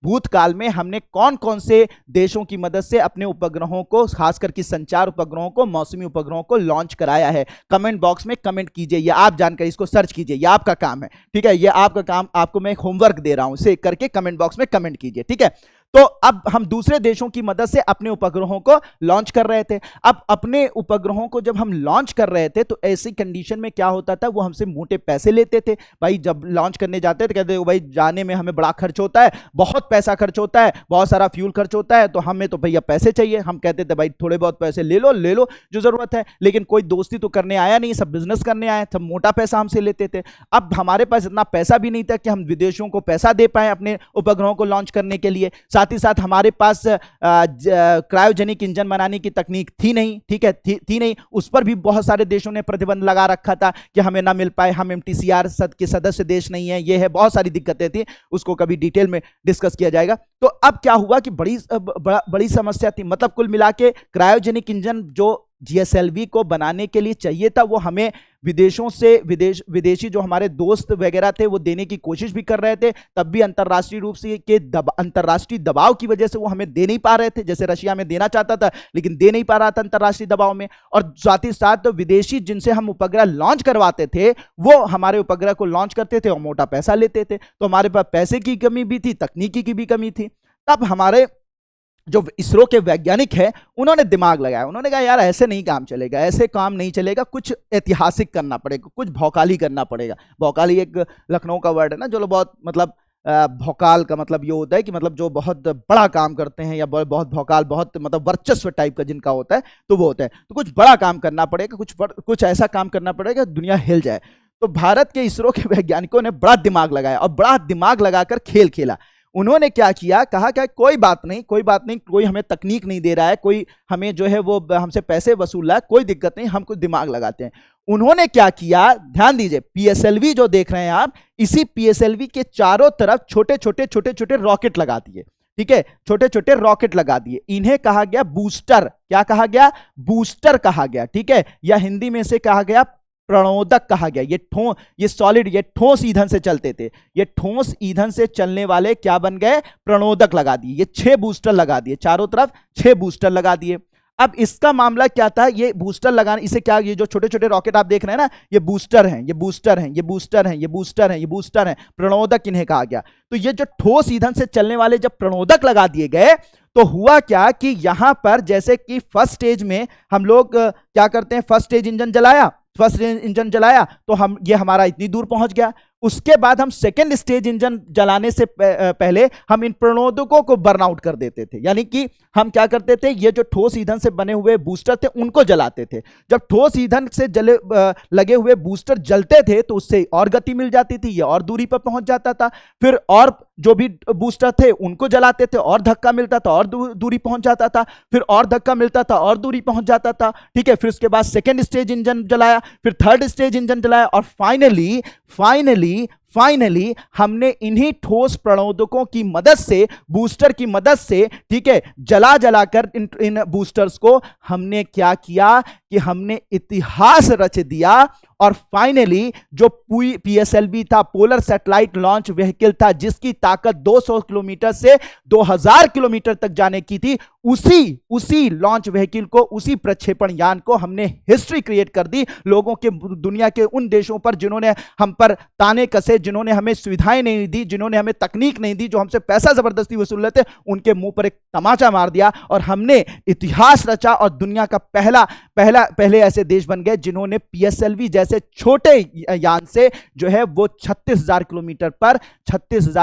भूतकाल में हमने कौन कौन से देशों की मदद से अपने उपग्रहों को, खासकर की संचार उपग्रहों को, मौसमी उपग्रहों को लॉन्च कराया है। कमेंट बॉक्स में कमेंट कीजिए, ये आप जानकर इसको सर्च कीजिए, ये आपका काम है, ठीक है, ये आपका काम, आपको मैं एक होमवर्क दे रहा हूं, इसे करके कमेंट बॉक्स में कमेंट कीजिए, ठीक है। तो अब हम दूसरे देशों की मदद से अपने उपग्रहों को लॉन्च कर रहे थे। अब अपने उपग्रहों को जब हम लॉन्च कर रहे थे तो ऐसी कंडीशन में क्या होता था, वो हमसे मोटे पैसे लेते थे। भाई जब लॉन्च करने जाते थे कहते भाई जाने में हमें बड़ा खर्च होता है, बहुत पैसा खर्च होता है, बहुत सारा फ्यूल खर्च होता है, तो हमें तो भैया पैसे चाहिए। हम कहते थे भाई थोड़े बहुत पैसे ले लो जो जरूरत है, लेकिन कोई दोस्ती तो करने आया नहीं, सब बिजनेस करने आए, सब मोटा पैसा हमसे लेते थे। अब हमारे पास इतना पैसा भी नहीं था कि हम विदेशों को पैसा दे पाए अपने उपग्रहों को लॉन्च करने के लिए। साथ ही साथ हमारे पास क्रायोजेनिक इंजन बनाने की तकनीक थी नहीं, ठीक है, थी नहीं, उस पर भी बहुत सारे देशों ने प्रतिबंध लगा रखा था कि हमें ना मिल पाए, हम एमटीसीआर के सदस्य देश नहीं है, ये है, बहुत सारी दिक्कतें थी, उसको कभी डिटेल में डिस्कस किया जाएगा। तो अब क्या हुआ कि बड़ी समस्या थी, मतलब कुल मिला के क्रायोजेनिक इंजन जो जीएसएलवी को बनाने के लिए चाहिए था, वो हमें विदेशों से विदेशी जो हमारे दोस्त वगैरह थे वो देने की कोशिश भी कर रहे थे, तब भी अंतर्राष्ट्रीय रूप से अंतर्राष्ट्रीय दबाव की वजह से वो हमें दे नहीं पा रहे थे। जैसे रशिया में देना चाहता था लेकिन दे नहीं पा रहा था अंतर्राष्ट्रीय दबाव में, और साथ ही साथ विदेशी जिनसे हम उपग्रह लॉन्च करवाते थे वो हमारे उपग्रह को लॉन्च करते थे और मोटा पैसा लेते थे। तो हमारे पास पैसे की कमी भी थी, तकनीकी की भी कमी थी। तब हमारे जो इसरो के वैज्ञानिक हैं उन्होंने दिमाग लगाया, उन्होंने कहा यार ऐसे नहीं काम चलेगा, ऐसे काम नहीं चलेगा, कुछ ऐतिहासिक करना पड़ेगा, कुछ भौकाली करना पड़ेगा। भौकाली एक लखनऊ का वर्ड है ना, जो बहुत मतलब भौकाल का मतलब ये होता है कि मतलब जो बहुत बड़ा काम करते हैं या बहुत भौकाल, बहुत मतलब वर्चस्व टाइप का जिनका होता है, तो वो होता है। तो कुछ बड़ा काम करना पड़ेगा, कुछ ऐसा काम करना पड़ेगा दुनिया हिल जाए। तो भारत के इसरो के वैज्ञानिकों ने बड़ा दिमाग लगाया और बड़ा दिमाग लगाकर खेल खेला। उन्होंने क्या किया, कहा क्या कोई बात नहीं, कोई हमें तकनीक नहीं दे रहा है, कोई हमें जो है वो हमसे पैसे वसूल रहा है, कोई दिक्कत नहीं, हम कुछ दिमाग लगाते हैं। उन्होंने क्या किया, ध्यान दीजिए, पीएसएलवी जो देख रहे हैं आप, इसी पीएसएलवी के चारों तरफ छोटे छोटे रॉकेट लगा दिए, ठीक है, छोटे छोटे रॉकेट लगा दिए। इन्हें कहा गया बूस्टर। क्या कहा गया? बूस्टर कहा गया, ठीक है, या हिंदी में से कहा गया प्रणोदक कहा गया। ये सॉलिड, ये ठोस ईंधन से चलते थे, ये ठोस ईंधन से चलने वाले क्या बन गए? प्रणोदक लगा दिए। ये 6 बूस्टर लगा दिए, चारों तरफ 6 बूस्टर लगा दिए। अब इसका मामला क्या था, ये बूस्टर लगाने, इसे क्या, ये जो छोटे छोटे रॉकेट आप देख रहे हैं ना, ये बूस्टर हैं, ये बूस्टर हैं, ये बूस्टर हैं, ये बूस्टर हैं, ये बूस्टर हैं, प्रणोदक इन्हें कहा गया। तो ये जो ठोस ईंधन से चलने वाले जब प्रणोदक लगा दिए गए तो हुआ क्या कि यहां पर जैसे कि फर्स्ट स्टेज में हम लोग क्या करते हैं, फर्स्ट स्टेज इंजन जलाया तो हम ये हमारा इतनी दूर पहुंच गया। उसके बाद हम सेकेंड स्टेज इंजन जलाने से पहले हम इन प्रणोदकों को बर्नआउट कर देते थे। यानी कि हम क्या करते थे, ये जो ठोस ईंधन से बने हुए बूस्टर थे उनको जलाते थे। जब ठोस ईंधन से लगे हुए बूस्टर जलते थे तो उससे और गति मिल जाती थी, ये और दूरी पर पहुंच जाता था। फिर और जो भी बूस्टर थे उनको जलाते थे, और धक्का मिलता था, और दूरी पहुंच जाता था, फिर और धक्का मिलता था, और दूरी पहुंच जाता था। ठीक है, फिर उसके बाद सेकेंड स्टेज इंजन जलाया, फिर थर्ड स्टेज इंजन जलाया, और फाइनली हमने इन्हीं ठोस प्रणोदकों की मदद से, बूस्टर की मदद से, ठीक है, जला कर इन बूस्टर्स को हमने क्या किया कि हमने इतिहास रच दिया। और फाइनली जो पीएसएलवी था, पोलर सैटेलाइट लॉन्च व्हीकल था, जिसकी ताकत 200 किलोमीटर से 2000 किलोमीटर तक जाने की थी, उसी लॉन्च व्हीकल को, उसी प्रक्षेपण यान को हमने हिस्ट्री क्रिएट कर दी लोगों के, दुनिया के उन देशों पर जिन्होंने हम पर ताने कसे, जिन्होंने हमें सुविधाएं नहीं दी, जिन्होंने हमें तकनीक नहीं दी, जो हमसे पैसा जबरदस्ती वसूल लेते, उनके मुंह पर एक तमाचा मार दिया और हमने इतिहास रचा और दुनिया का पहले ऐसे देश बन गए जिन्होंने पीएसएलवी जैसे छोटे यान से जो है वो 36,000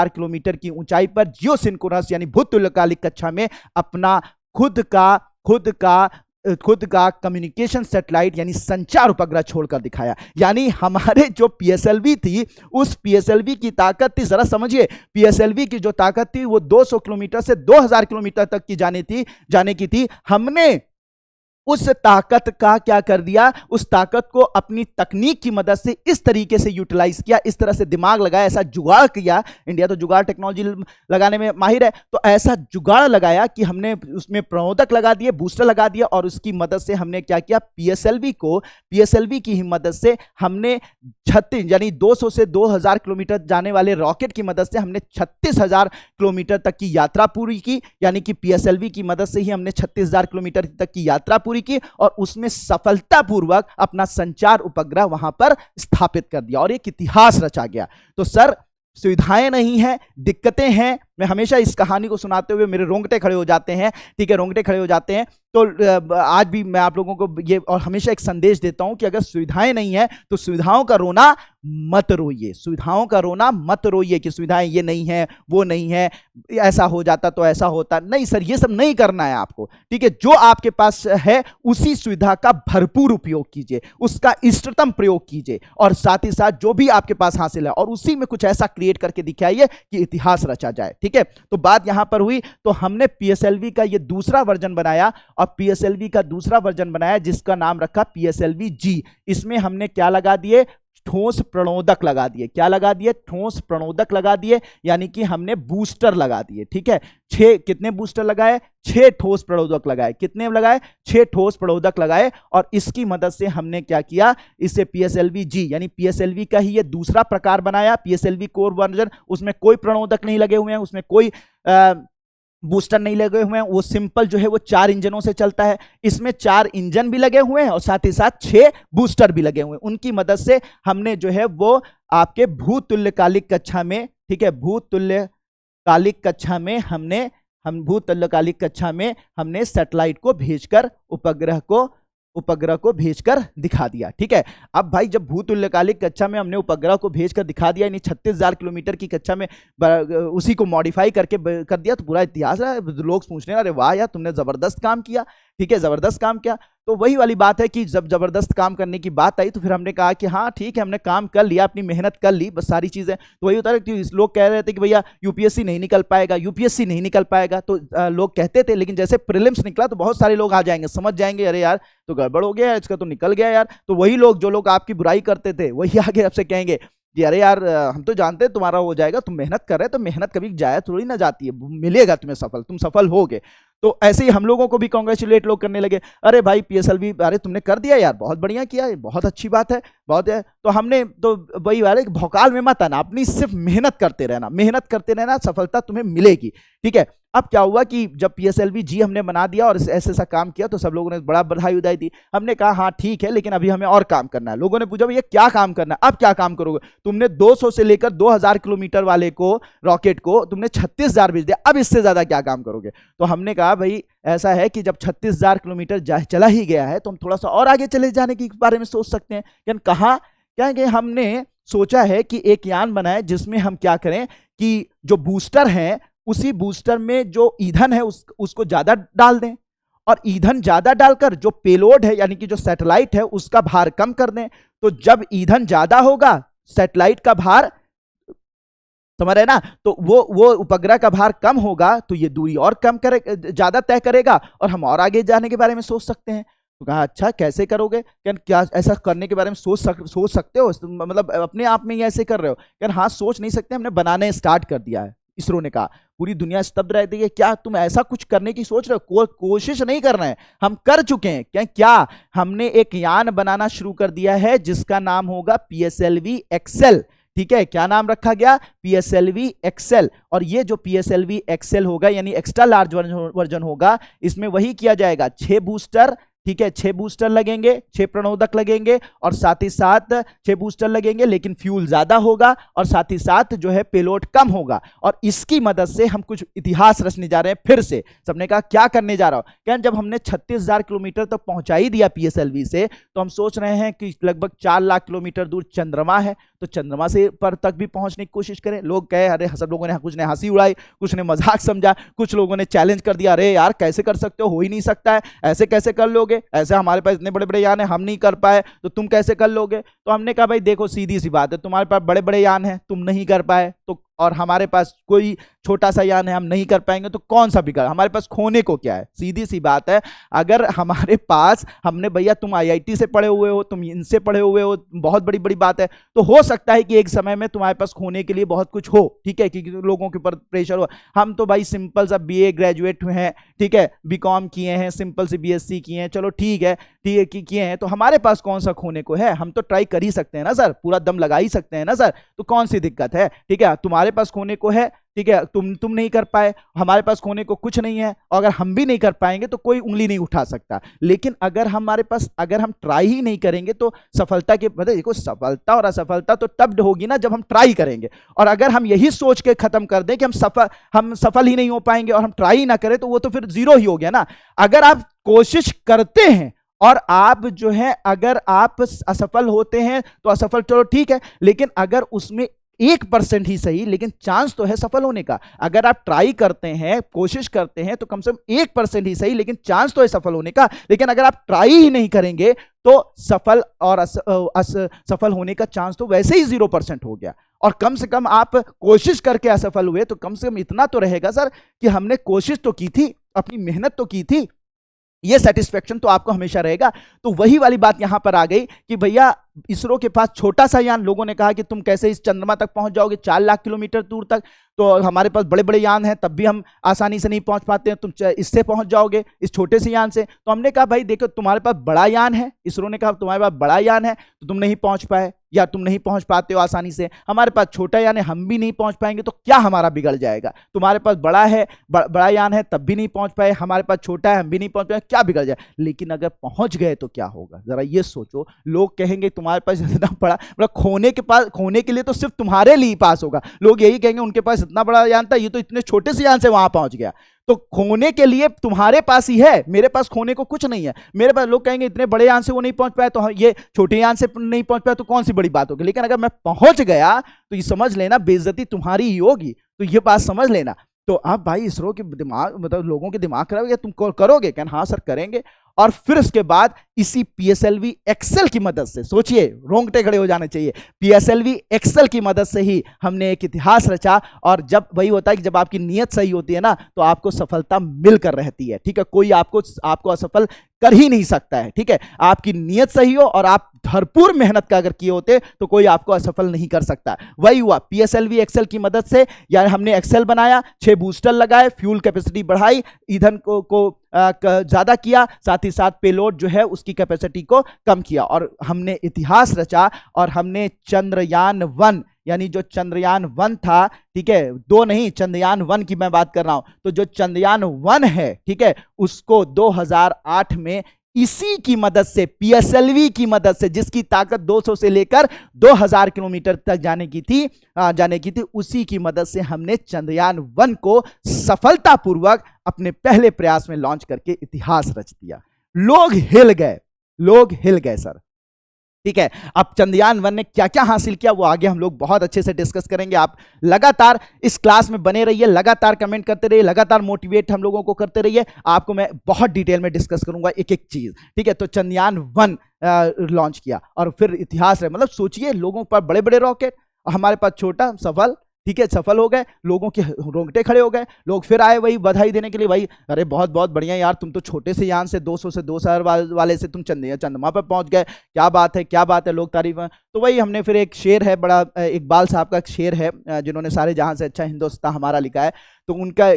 किलोमीटर की ऊंचाई पर जियोसिंक्रोनस यानी भूतुल्यकालिक कक्षा में अपना खुद का कम्युनिकेशन सैटेलाइट यानी संचार उपग्रह छोड़कर दिखाया। यानी हमारे जो पीएसएलवी थी, उस पीएसएलवी की ताकत थी, जरा समझिए, पीएसएलवी की जो ताकत थी वो 200 किलोमीटर से 2000 किलोमीटर तक की जाने की थी। हमने उस ताकत का क्या कर दिया, उस ताकत को अपनी तकनीक की मदद से इस तरीके से यूटिलाइज किया, इस तरह से दिमाग लगाया, ऐसा जुगाड़ किया। इंडिया तो जुगाड़ टेक्नोलॉजी लगाने में माहिर है, तो ऐसा जुगाड़ लगाया कि हमने उसमें प्रणोदक लगा दिए, बूस्टर लगा दिया, और उसकी मदद से हमने क्या किया, पीएसएलवी की ही मदद से हमने 36 यानी 200 से 2000 किलोमीटर जाने वाले रॉकेट की मदद से हमने 36,000 किलोमीटर तक की यात्रा पूरी की। यानी कि पीएसएलवी की मदद से ही हमने 36,000 किलोमीटर तक की यात्रा पूरी की और उसमें सफलतापूर्वक अपना संचार उपग्रह वहां पर स्थापित कर दिया और एक इतिहास रचा गया। तो सर, सुविधाएं नहीं है, दिक्कतें हैं। मैं हमेशा इस कहानी को सुनाते हुए मेरे रोंगटे खड़े हो जाते हैं, ठीक है, रोंगटे खड़े हो जाते हैं। तो आज भी मैं आप लोगों को ये और हमेशा एक संदेश देता हूं कि अगर सुविधाएं नहीं है तो सुविधाओं का रोना मत रोइए, सुविधाओं का रोना मत रोइए कि सुविधाएं ये नहीं है, वो नहीं है, ऐसा हो जाता तो ऐसा होता। नहीं सर, ये सब नहीं करना है आपको, ठीक है। जो आपके पास है उसी सुविधा का भरपूर उपयोग कीजिए, उसका इष्टतम प्रयोग कीजिए, और साथ ही साथ जो भी आपके पास हासिल है और उसी में कुछ ऐसा क्रिएट करके दिखाइए कि इतिहास रचा जाए, ठीक है। तो बात यहां पर हुई, तो हमने पीएसएलवी का ये दूसरा वर्जन बनाया, और पीएसएलवी का दूसरा वर्जन बनाया जिसका नाम रखा पीएसएलवी जी। इसमें हमने क्या लगा दिए, ठोस प्रणोदक लगा दिए। क्या लगा दिए, ठोस प्रणोदक लगा दिए, यानी कि हमने बूस्टर लगा दिए, ठीक है। कितने बूस्टर लगाए, 6 ठोस प्रणोदक लगाए। कितने लगाए, 6 ठोस प्रणोदक लगाए, और इसकी मदद से हमने क्या किया, इसे पीएसएलवी जी यानी पीएसएलवी का ही ये दूसरा प्रकार बनाया, पीएसएलवी कोर वर्जन। उसमें कोई प्रणोदक नहीं लगे हुए हैं, उसमें कोई बूस्टर नहीं लगे हुए हैं, वो सिंपल जो है वो 4 इंजनों से चलता है। इसमें 4 इंजन भी लगे हुए हैं और साथ ही साथ 6 बूस्टर भी लगे हुए हैं। उनकी मदद से हमने जो है वो आपके भूतुल्यकालिक कक्षा में, ठीक है, भूतुल्यकालिक कक्षा में हमने सैटेलाइट को भेजकर उपग्रह को भेजकर दिखा दिया, ठीक है। अब भाई, जब भूतुल्यकालिक कक्षा में हमने उपग्रह को भेजकर दिखा दिया, यानी 36,000 किलोमीटर की कक्षा में उसी को मॉडिफाई करके कर दिया, तो पूरा इतिहास है। लोग पूछने, अरे वाह यार, तुमने जबरदस्त काम किया, ठीक है, जबरदस्त काम किया। तो वही वाली बात है कि जब जबरदस्त काम करने की बात आई तो फिर हमने कहा कि हाँ ठीक है, हमने काम कर लिया, अपनी मेहनत कर ली, बस सारी चीजें। तो वही होता है कि लोग कह रहे थे कि भैया यूपीएससी नहीं निकल पाएगा, तो लोग कहते थे, लेकिन जैसे प्रीलिम्स निकला तो बहुत सारे लोग आ जाएंगे, समझ जाएंगे, अरे यार तो गड़बड़ हो गया, इसका तो निकल गया यार। तो वही लोग, जो लोग आपकी बुराई करते थे, वही आगे आपसे कहेंगे कि अरे यार, हम तो जानते हैं तुम्हारा हो जाएगा, तुम मेहनत कर रहे हो, तो मेहनत कभी जाया थोड़ी ना जाती है, मिलेगा तुम्हें सफल, तुम सफल होगे। तो ऐसे ही हम लोगों को भी कांग्रेचुलेट लोग करने लगे, अरे भाई पीएसएलवी, अरे तुमने कर दिया यार, बहुत बढ़िया किया, बहुत अच्छी बात है, बहुत है। तो हमने तो वही वाले भौकाल में मत आना, अपनी सिर्फ मेहनत करते रहना, सफलता तुम्हें मिलेगी, ठीक है। अब क्या हुआ कि जब पीएसएलवी जी हमने बना दिया और ऐसे ऐसा काम किया, तो सब लोगों ने बड़ा बधाई उधाई दी। हमने कहा हाँ ठीक है, लेकिन अभी हमें और काम करना है। लोगों ने पूछा भैया क्या काम करना है, अब क्या काम करोगे, तुमने 200 से लेकर 2000 किलोमीटर वाले को, रॉकेट को तुमने 36,000 भेज दिया, अब इससे ज्यादा क्या काम करोगे। तो हमने कहा भाई ऐसा है कि जब 36,000 किलोमीटर चला ही गया है, तो हम थोड़ा सा और आगे चले जाने के बारे में सोच सकते हैं। कहा क्या कि हमने सोचा है कि एक यान बनाए जिसमें हम क्या करें कि जो बूस्टर है उसी बूस्टर में जो ईंधन है उसको ज्यादा डाल दें, और ईंधन ज्यादा डालकर जो पेलोड है यानी कि जो सैटेलाइट है उसका भार कम कर दें। तो जब ईंधन ज्यादा होगा, सैटेलाइट का भार, समझ रहे ना, तो वो उपग्रह का भार कम होगा तो ये दूरी और कम करे, ज्यादा तय करेगा और हम और आगे जाने के बारे में सोच सकते हैं। तो कहा अच्छा कैसे करोगे, क्या ऐसा करने के बारे में सोच सकते हो, मतलब अपने आप में ही ऐसे कर रहे हो? क्या हाँ सोच नहीं सकते, हमने बनाने स्टार्ट कर दिया है। इसरो ने कहा। पूरी दुनिया स्तब्ध रहती है, क्या तुम ऐसा कुछ करने की सोच रहे हो? कोशिश नहीं कर रहे हैं, हम कर चुके हैं। क्या हमने एक यान बनाना शुरू कर दिया है जिसका नाम होगा PSLV एक्सेल। ठीक है, क्या नाम रखा गया? PSLV XL. और ये जो PSLV एक्सेल होगा यानी एक्स्ट्रा लार्ज वर्जन होगा, इसमें वही किया जाएगा, 6 बूस्टर, ठीक है, 6 बूस्टर लगेंगे, 6 प्रणोदक लगेंगे और साथ ही साथ 6 बूस्टर लगेंगे, लेकिन फ्यूल ज्यादा होगा और साथ ही साथ जो है पेलोड कम होगा। और इसकी मदद से हम कुछ इतिहास रचने जा रहे हैं फिर से। सबने कहा क्या करने जा रहा हो? क्या जब हमने 36,000 किलोमीटर तक पहुंचा ही दिया PSLV से, तो हम सोच रहे हैं कि लगभग 4 लाख किलोमीटर दूर चंद्रमा है, तो चंद्रमा से पर तक भी पहुंचने की कोशिश करें। लोग कहे अरे, सब लोगों ने, कुछ ने हंसी उड़ाई, कुछ ने मजाक समझा, कुछ लोगों ने चैलेंज कर दिया, अरे यार कैसे कर सकते हो ही नहीं सकता है, ऐसे कैसे कर लोगे, ऐसे हमारे पास इतने बड़े बड़े यान है, हम नहीं कर पाए तो तुम कैसे कर लोगे? तो हमने कहा भाई देखो सीधी सी बात है, तुम्हारे पास बड़े बड़े यान है, तुम नहीं कर पाए, तो और हमारे पास कोई छोटा सा यान है, हम नहीं कर पाएंगे, तो कौन सा बिगड़, हमारे पास खोने को क्या है? सीधी सी बात है। अगर हमारे पास, हमने, भैया तुम IIT से पढ़े हुए हो, तुम इनसे पढ़े हुए हो, बहुत बड़ी बड़ी बात है, तो हो सकता है कि एक समय में तुम्हारे पास खोने के लिए बहुत कुछ हो, ठीक है, क्योंकि लोगों के ऊपर प्रेशर हो। हम तो भाई सिंपल सा BA ग्रेजुएट हुए हैं, ठीक है, BCom किए हैं, सिंपल से BSc किए हैं, चलो ठीक है, किए हैं, तो हमारे पास कौन सा खोने को है? हम तो ट्राई कर ही सकते हैं ना सर, पूरा दम लगा ही सकते हैं ना सर, तो कौन सी दिक्कत है? ठीक है, तुम्हारे पास खोने को है, ठीक है, तुम नहीं कर पाए, हमारे पास खोने को कुछ नहीं है, और अगर हम भी नहीं कर पाएंगे तो कोई उंगली नहीं उठा सकता। लेकिन अगर हमारे पास, अगर हम ट्राई ही नहीं करेंगे तो सफलता के, मतलब देखो सफलता और असफलता तो तब होगी ना जब हम ट्राई करेंगे। और अगर हम यही सोच के खत्म कर दें कि हम सफल ही नहीं हो पाएंगे और हम ट्राई ही ना करें, तो वो तो फिर जीरो ही हो गया ना। अगर आप कोशिश करते हैं और आप जो है, अगर आप असफल होते हैं तो असफल, चलो ठीक है, लेकिन अगर उसमें 1% ही सही, लेकिन चांस तो है सफल होने का। अगर आप ट्राई करते हैं, कोशिश करते हैं, तो कम से कम 1% ही सही, लेकिन चांस तो है सफल होने का। लेकिन अगर आप ट्राई ही नहीं करेंगे तो सफल और असफल होने का चांस तो वैसे ही 0% हो गया। और कम से कम आप कोशिश करके असफल हुए तो कम से कम इतना तो रहेगा सर कि हमने कोशिश तो की थी, अपनी मेहनत तो की थी, ये सेटिस्फेक्शन तो आपको हमेशा रहेगा। तो वही वाली बात यहां पर आ गई कि भैया इसरो के पास छोटा सा यान, लोगों ने कहा कि तुम कैसे इस चंद्रमा तक पहुंच जाओगे 4 लाख किलोमीटर दूर तक, तो हमारे पास बड़े बड़े यान हैं तब भी हम आसानी से नहीं पहुंच पाते हैं, तुम इससे पहुंच जाओगे इस छोटे से यान से। तो हमने कहा भाई देखो तुम्हारे पास बड़ा यान है, इसरो ने कहा तुम्हारे पास बड़ा यान है तो तुम नहीं पहुंच पाए या तुम नहीं पहुंच पाते हो आसानी से, हमारे पास छोटा यान है, हम भी नहीं पहुंच पाएंगे, तो क्या हमारा बिगड़ जाएगा? तुम्हारे पास बड़ा है, बड़ा यान है तब भी नहीं पहुंच पाए, हमारे पास छोटा है हम भी नहीं पहुंच पाए, क्या बिगड़ जाए? लेकिन अगर पहुंच गए तो क्या होगा, जरा ये सोचो। लोग कहेंगे तुम्हारे पास इतना बड़ा, मतलब खोने के लिए तो सिर्फ तुम्हारे लिए पास होगा, लोग यही कहेंगे उनके पास इतना बड़ा यान था, ये तो इतने छोटे से यान से वहां पहुंच गया। तो खोने के लिए तुम्हारे पास ही है, मेरे पास खोने को कुछ नहीं है। मेरे पास, लोग कहेंगे इतने बड़े यान से वो नहीं पहुंच पाया, तो ये छोटे यान से नहीं पहुंच पाया तो कौन सी बड़ी बात होगी। लेकिन अगर मैं पहुंच गया तो ये समझ लेना बेइज्जती तुम्हारी ही होगी, तो ये बात समझ लेना। तो अब भाई इसरो के दिमाग, मतलब लोगों के दिमाग खराब है, तुम करोगे क्या? हाँ सर करेंगे। और फिर उसके बाद इसी PSLV एक्सेल की मदद से, सोचिए रोंगटे खड़े हो जाने चाहिए, PSLV एक्सेल की मदद से ही हमने एक इतिहास रचा। और जब वही होता है कि जब आपकी नीयत सही होती है ना, तो आपको सफलता मिलकर रहती है, ठीक है, कोई आपको असफल कर ही नहीं सकता है, ठीक है। आपकी नीयत सही हो और आप भरपूर मेहनत का अगर किए होते तो कोई आपको असफल नहीं कर सकता। वही हुआ PSLV एक्सेल की मदद से, यानी हमने एक्सेल बनाया, 6 बूस्टर लगाए, फ्यूल कैपेसिटी बढ़ाई, ईंधन को ज्यादा किया, साथ ही साथ पेलोड जो है उसकी कैपेसिटी को कम किया, और हमने इतिहास रचा। और हमने चंद्रयान 1, यानी जो चंद्रयान 1 था, ठीक है, 2 नहीं, चंद्रयान 1 की मैं बात कर रहा हूं, तो जो चंद्रयान 1 है, ठीक है, उसको 2008 में इसी की मदद से, PSLV की मदद से, जिसकी ताकत 200 से लेकर 2000 किलोमीटर तक जाने की थी, उसी की मदद से हमने चंद्रयान 1 को सफलतापूर्वक अपने पहले प्रयास में लॉन्च करके इतिहास रच दिया। लोग हिल गए सर। ठीक है। अब चंद्रयान 1 ने क्या क्या हासिल किया वो आगे हम लोग बहुत अच्छे से डिस्कस करेंगे। आप लगातार इस क्लास में बने रहिए, लगातार कमेंट करते रहिए, लगातार मोटिवेट हम लोगों को करते रहिए, आपको मैं बहुत डिटेल में डिस्कस करूंगा एक एक चीज। ठीक है, तो चंद्रयान 1 लॉन्च किया और फिर इतिहास है, मतलब सोचिए लोगों पर बड़े बड़े रॉकेट, हमारे पास छोटा सफल, ठीक है, सफल हो गए, लोगों के रोंगटे खड़े हो गए, लोग फिर आए वही बधाई देने के लिए, भाई अरे बहुत बहुत बढ़िया यार, तुम तो छोटे से यान से 200 से 2 शहर वाले से तुम चंद्रमा पर पहुंच गए, क्या बात है क्या बात है, लोग तारीफ है। तो वही हमने फिर एक शेर है बड़ा, इकबाल साहब का शेर है जिन्होंने सारे जहां से अच्छा हिंदुस्तान हमारा लिखा है, तो उनका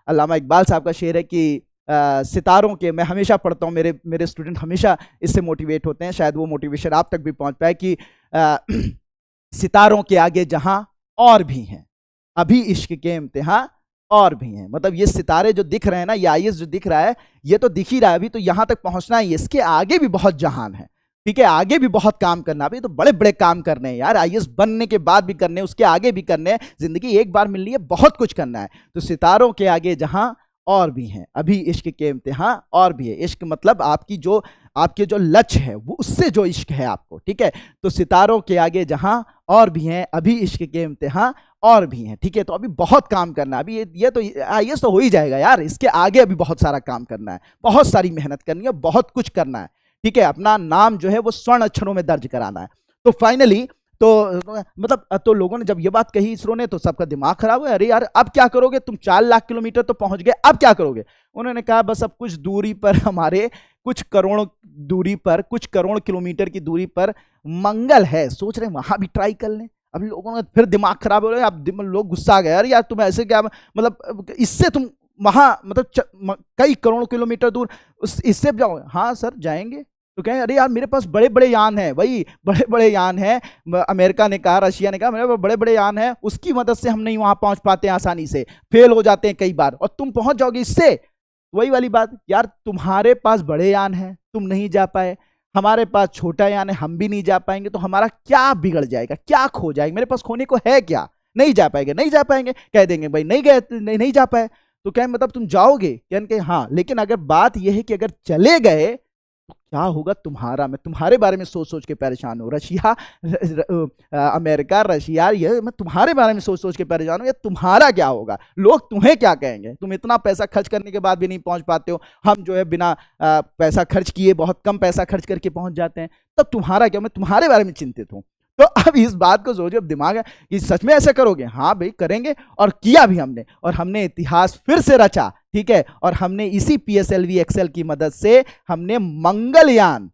अल्लामा इकबाल साहब का शेर है कि सितारों के, मैं हमेशा पढ़ता हूँ, मेरे स्टूडेंट हमेशा इससे मोटिवेट होते हैं, शायद वो मोटिवेशन आप तक भी पहुंच पाए कि सितारों के आगे जहां और भी हैं, अभी इश्क के इम्तिहान और भी हैं। मतलब ये सितारे जो दिख रहे हैं ना, ये आईएएस जो दिख रहा है, ये तो दिख ही रहा है, अभी तो यहां तक पहुंचना ही, इसके आगे भी बहुत जहान है। ठीक है, आगे भी बहुत काम करना, अभी तो बड़े बड़े काम करने हैं यार, आईएएस बनने के बाद भी करने हैं, उसके आगे भी करने हैं, जिंदगी एक बार मिलनी है, बहुत कुछ करना है। तो सितारों के आगे जहां और भी हैं, अभी इश्क के इम्तिहान और भी है। इश्क मतलब आपके जो लक्ष्य है वो, उससे जो इश्क है आपको, ठीक है। तो सितारों के आगे जहां और भी हैं, अभी इश्क के इम्तिहान और भी हैं। ठीक है, तो अभी बहुत काम करना है, अभी ये तो आईएएस तो हो ही जाएगा यार, इसके आगे अभी बहुत सारा काम करना है, बहुत सारी मेहनत करनी है, बहुत कुछ करना है। ठीक है, अपना नाम जो है वो स्वर्ण अक्षरों में दर्ज कराना है। तो फाइनली तो लोगों ने जब ये बात कही इसरो ने, तो सबका दिमाग खराब हुआ, अरे यार अब क्या करोगे, तुम 4 लाख किलोमीटर तो पहुंच गए, अब क्या करोगे। उन्होंने कहा बस अब कुछ दूरी पर, हमारे कुछ करोड़ किलोमीटर की दूरी पर मंगल है, सोच रहे वहां भी ट्राई कर लें। अब लोगों ने फिर दिमाग खराब हो रहा है, अब लोग गुस्सा आ गए, यार यार तुम ऐसे क्या, मतलब इससे तुम वहां मतलब कई करोड़ किलोमीटर दूर इससे जाओ। हाँ सर जाएंगे। तो कहें अरे यार मेरे पास बड़े बड़े यान हैं, वही बड़े बड़े यान हैं, अमेरिका ने कहा, रशिया ने कहा मेरे पास बड़े बड़े यान हैं, उसकी मदद से हम नहीं वहां पहुंच पाते हैं, आसानी से फेल हो जाते हैं कई बार, और तुम पहुंच जाओगे इससे। वही वाली बात यार, तुम्हारे पास बड़े यान हैं, तुम नहीं जा पाए, हमारे पास छोटा यान है, हम भी नहीं जा पाएंगे, तो हमारा क्या बिगड़ जाएगा, क्या खो जाएगा, मेरे पास खोने को है क्या, नहीं जा पाएंगे, कह देंगे भाई नहीं गए, नहीं जा पाए। तो क्या मतलब तुम जाओगे, कहने हाँ, लेकिन अगर बात यह है कि अगर चले गए तो क्या होगा तुम्हारा, मैं तुम्हारे बारे में सोच सोच के परेशान हूँ, अमेरिका रशिया, ये मैं तुम्हारे बारे में सोच सोच के परेशान हूँ, ये तुम्हारा क्या होगा, लोग तुम्हें क्या कहेंगे, तुम इतना पैसा खर्च करने के बाद भी नहीं पहुंच पाते हो, हम जो है बिना पैसा खर्च किए, बहुत कम पैसा खर्च करके पहुंच जाते हैं, तब तुम्हारा क्या, मैं तुम्हारे बारे में चिंतित हूँ। तो अब इस बात को सोचो, अब दिमाग है कि सच में ऐसा करोगे, हाँ भाई करेंगे, और किया भी हमने, और हमने इतिहास फिर से रचा। ठीक है, और हमने इसी पीएसएलवी एक्सेल की मदद से हमने मंगलयान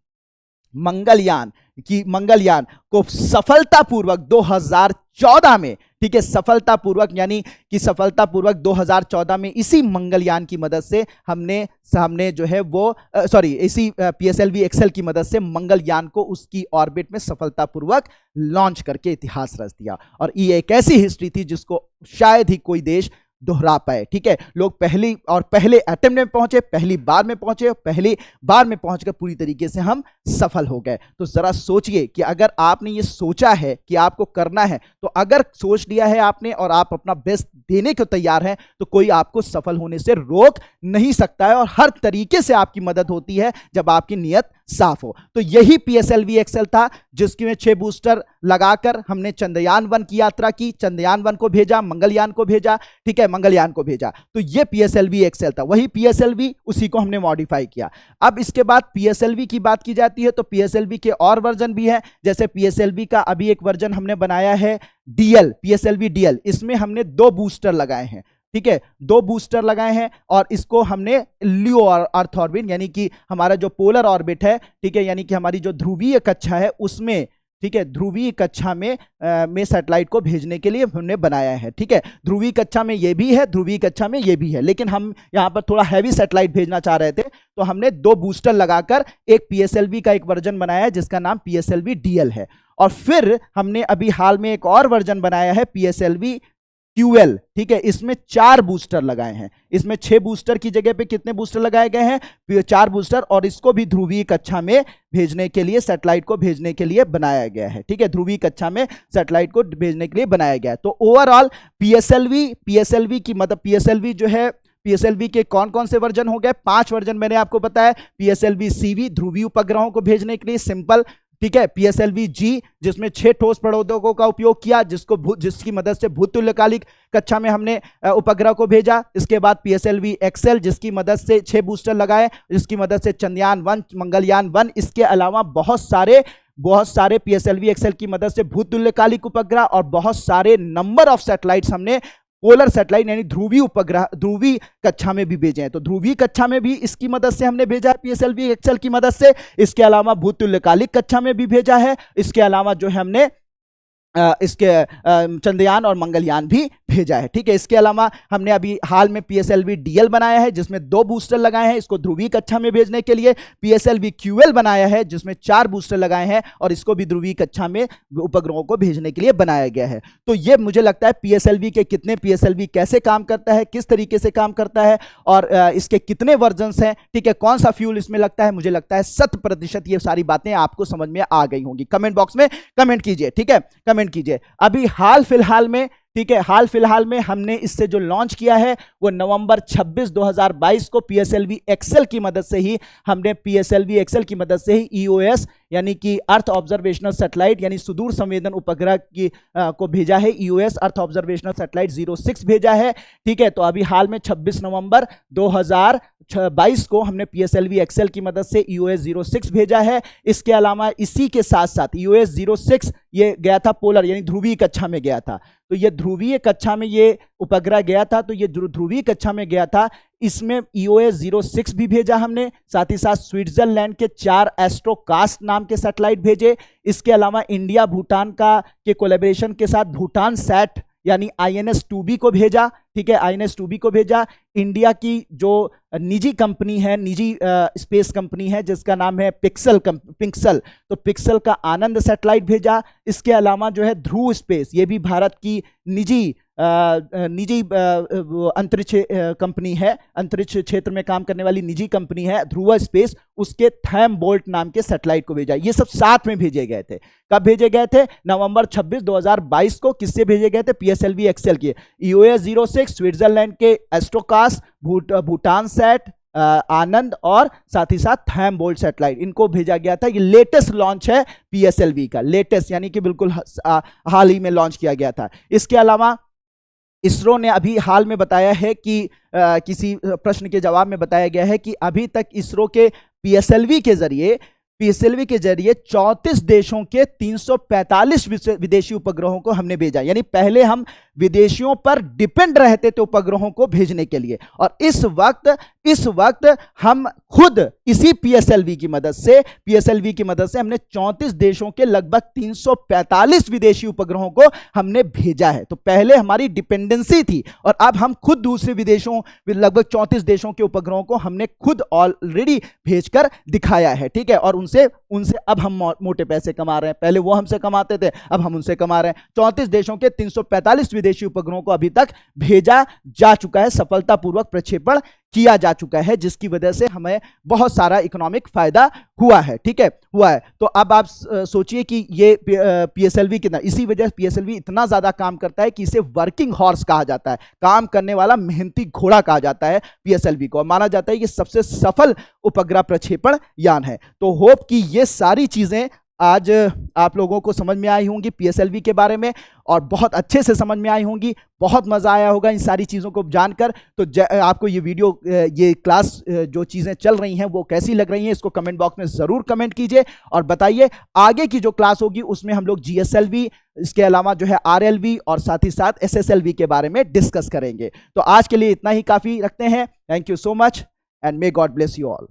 को सफलतापूर्वक 2014 में, ठीक है, सफलतापूर्वक यानी कि सफलतापूर्वक 2014 में इसी मंगलयान की मदद से हमने जो है वो इसी पीएसएलवी एक्सेल की मदद से मंगलयान को उसकी ऑर्बिट में सफलतापूर्वक लॉन्च करके इतिहास रच दिया। और ये एक ऐसी हिस्ट्री थी जिसको शायद ही कोई देश दोहरा पाए। ठीक है, लोग पहले अटेम्प्ट में पहुंचे, पहली बार में पहुंचकर पूरी तरीके से हम सफल हो गए। तो जरा सोचिए कि अगर आपने ये सोचा है कि आपको करना है, तो अगर सोच लिया है आपने और आप अपना बेस्ट देने को तैयार हैं, तो कोई आपको सफल होने से रोक नहीं सकता है, और हर तरीके से आपकी मदद होती है जब आपकी नीयत साफ हो। तो यही पीएसएलवी एक्सेल था जिसमें 6 बूस्टर लगाकर हमने चंद्रयान 1 की यात्रा की, चंद्रयान 1 को भेजा, मंगलयान को भेजा, ठीक है, मंगलयान को भेजा। तो ये पीएसएलवी एक्सेल था, वही पीएसएलवी, उसी को हमने मॉडिफाई किया। अब इसके बाद पीएसएलवी की बात की जाती है तो पीएसएलवी के और वर्जन भी है, जैसे पीएसएलवी का अभी एक वर्जन हमने बनाया है डीएल, पीएसएलवी डीएल, इसमें हमने 2 बूस्टर लगाए हैं। ठीक है, 2 बूस्टर लगाए हैं, और इसको हमने लियो अर्थ ऑर्बिट यानी कि हमारा जो पोलर ऑर्बिट है, ठीक है, यानी कि हमारी जो ध्रुवीय कक्षा है उसमें, ठीक है, ध्रुवीय कक्षा में सैटेलाइट को भेजने के लिए हमने बनाया है। ठीक है, ध्रुवीय कक्षा में ये भी है, ध्रुवीय कक्षा में ये भी है, लेकिन हम यहाँ पर थोड़ा हैवी सैटेलाइट भेजना चाह रहे थे, तो हमने 2 बूस्टर लगाकर एक पीएसएलवी का एक वर्जन बनाया है जिसका नाम पीएसएलवी डीएल है। और फिर हमने अभी हाल में एक और वर्जन बनाया है पीएसएलवी क्यूएल। ठीक है, इसमें 4 बूस्टर लगाए हैं, इसमें 6 बूस्टर की जगह पे कितने बूस्टर लगाए गए हैं, 4 बूस्टर, और इसको भी ध्रुवीय कक्षा में भेजने के लिए, सैटेलाइट को भेजने के लिए बनाया गया है। ठीक है, ध्रुवीय कक्षा में सैटेलाइट को भेजने के लिए बनाया गया है। तो ओवरऑल पीएसएलवी की मतलब पीएसएलवी जो है, पीएसएलवी के कौन कौन से वर्जन हो गए, 5 वर्जन मैंने आपको बताया। पीएसएलवी सीवी ध्रुवीय उपग्रहों को भेजने के लिए सिंपल ठीक है, PSLV G जिसमें 6 ठोस प्रौद्योगिकों का उपयोग किया, जिसकी मदद से भूतुल्यकालिक कक्षा में हमने उपग्रह को भेजा। इसके बाद PSLV XL जिसकी मदद से 6 बूस्टर लगाए, जिसकी मदद से चंद्रयान 1, मंगलयान 1, इसके अलावा बहुत सारे PSLV XL की मदद से भूतुल्यकालिक उपग्रह और बहुत सारे नंबर ऑफ सैटेलाइट्स हमने पोलर सैटेलाइट यानी ध्रुवीय उपग्रह ध्रुवीय कक्षा में भी भेजे हैं। तो ध्रुवीय कक्षा में भी इसकी मदद से हमने भेजा है PSLV XL की मदद से। इसके अलावा भूतुल्यकालिक कक्षा में भी भेजा है। इसके अलावा जो है हमने इसके चंद्रयान और मंगलयान भी भेजा है। ठीक है, इसके अलावा हमने अभी हाल में PSLV DL बनाया है जिसमें 2 बूस्टर लगाए हैं इसको ध्रुवीय कक्षा में भेजने के लिए। PSLV QL बनाया है जिसमें 4 बूस्टर लगाए हैं और इसको भी ध्रुवीय कक्षा में उपग्रहों को भेजने के लिए बनाया गया है। तो ये मुझे लगता है PSLV के कितने PSLV कैसे काम करता है, किस तरीके से काम करता है और इसके कितने वर्जन्स हैं, ठीक है, कौन सा फ्यूल इसमें लगता है, मुझे लगता है 100% ये सारी बातें आपको समझ में आ गई होंगी। कमेंट बॉक्स में कमेंट कीजिए, ठीक है, कमेंट कीजिए। अभी हाल फिलहाल में, ठीक है, हाल फिलहाल में हमने इससे जो लॉन्च किया है वो नवंबर 26, 2022 को PSLV XL की मदद से ही हमने PSLV XL की मदद से ही EOS यानी कि अर्थ ऑब्जर्वेशनल सैटेलाइट यानी सुदूर संवेदन उपग्रह की को भेजा है। EOS अर्थ ऑब्जर्वेशनल सैटेलाइट 06 भेजा है। ठीक है, तो अभी हाल में 26 नवंबर 2022 को हमने PSLV XL की मदद से EOS 06 भेजा है। इसके अलावा इसी के साथ साथ EOS 06 ये गया था पोलर यानी ध्रुवीय कक्षा में गया था। तो ये ध्रुवीय कक्षा में ये उपग्रह गया था, तो ये ध्रुवीय कक्षा में गया था, इसमें EOS 06 भी भेजा हमने। साथ ही साथ स्विट्जरलैंड के 4 एस्ट्रोकास्ट नाम के सैटेलाइट भेजे। इसके अलावा इंडिया भूटान के कोलैबोरेशन के साथ भूटान सैट यानी INS-2B को भेजा। ठीक है, INS-2B को भेजा। इंडिया की जो निजी कंपनी है, निजी स्पेस कंपनी है जिसका नाम है पिक्सल, तो पिक्सल का आनंद सैटेलाइट भेजा। इसके अलावा जो है ध्रुव स्पेस, ये भी भारत की निजी अंतरिक्ष कंपनी है, अंतरिक्ष क्षेत्र में काम करने वाली निजी कंपनी है ध्रुव स्पेस, उसके थैम बोल्ट नाम के सैटेलाइट को भेजा। ये सब साथ में भेजे गए थे। कब भेजे गए थे? नवंबर 26, 2022 को। किससे भेजे गए थे? PSLV XL के। EOS 06 स्विट्जरलैंड के एस्ट्रोकास्ट, भूटान सैट, आनंद और साथ ही साथ थैम बोल्ट सैटेलाइट, इनको भेजा गया था। ये लेटेस्ट लॉन्च है PSLV का, लेटेस्ट यानी कि बिल्कुल हाल ही में लॉन्च किया गया था। इसके अलावा इसरो ने अभी हाल में बताया है कि किसी प्रश्न के जवाब में बताया गया है कि अभी तक इसरो के PSLV के जरिए 34 देशों के 345 विदेशी उपग्रहों को हमने भेजा। यानी पहले हम विदेशियों पर डिपेंड रहते थे उपग्रहों को भेजने के लिए, और इस वक्त हम खुद इसी PSLV की मदद से हमने 34 देशों के लगभग 345 विदेशी उपग्रहों को हमने भेजा है। तो पहले हमारी डिपेंडेंसी थी और अब हम खुद दूसरे विदेशों, लगभग 34 देशों के उपग्रहों को हमने खुद ऑलरेडी भेजकर दिखाया है। ठीक है, और उनसे अब हम मोटे पैसे कमा रहे हैं। पहले वो हमसे कमाते थे, अब हम उनसे कमा रहे हैं। 34 देशों के 345 विदेशी उपग्रहों को अभी तक भेजा जा चुका है, सफलतापूर्वक प्रक्षेपण किया जा चुका है, जिसकी वजह से हमें बहुत सारा इकोनॉमिक फायदा हुआ है। ठीक है, हुआ है। तो अब आप सोचिए कि ये PSLV कितना, इसी वजह से PSLV इतना ज्यादा काम करता है कि इसे वर्किंग हॉर्स कहा जाता है, काम करने वाला मेहनती घोड़ा कहा जाता है PSLV को। माना जाता है कि सबसे सफल उपग्रह प्रक्षेपण यान है। तो होप कि ये सारी चीजें आज आप लोगों को समझ में आई होंगी PSLV के बारे में, और बहुत अच्छे से समझ में आई होंगी। बहुत मज़ा आया होगा इन सारी चीज़ों को जानकर। तो आपको ये वीडियो, ये क्लास जो चीज़ें चल रही हैं वो कैसी लग रही हैं, इसको कमेंट बॉक्स में ज़रूर कमेंट कीजिए और बताइए। आगे की जो क्लास होगी उसमें हम लोग GSLV, इसके अलावा जो है RLV और साथ ही साथ SSLV के बारे में डिस्कस करेंगे। तो आज के लिए इतना ही काफ़ी रखते हैं। Thank you so much and may God bless you all.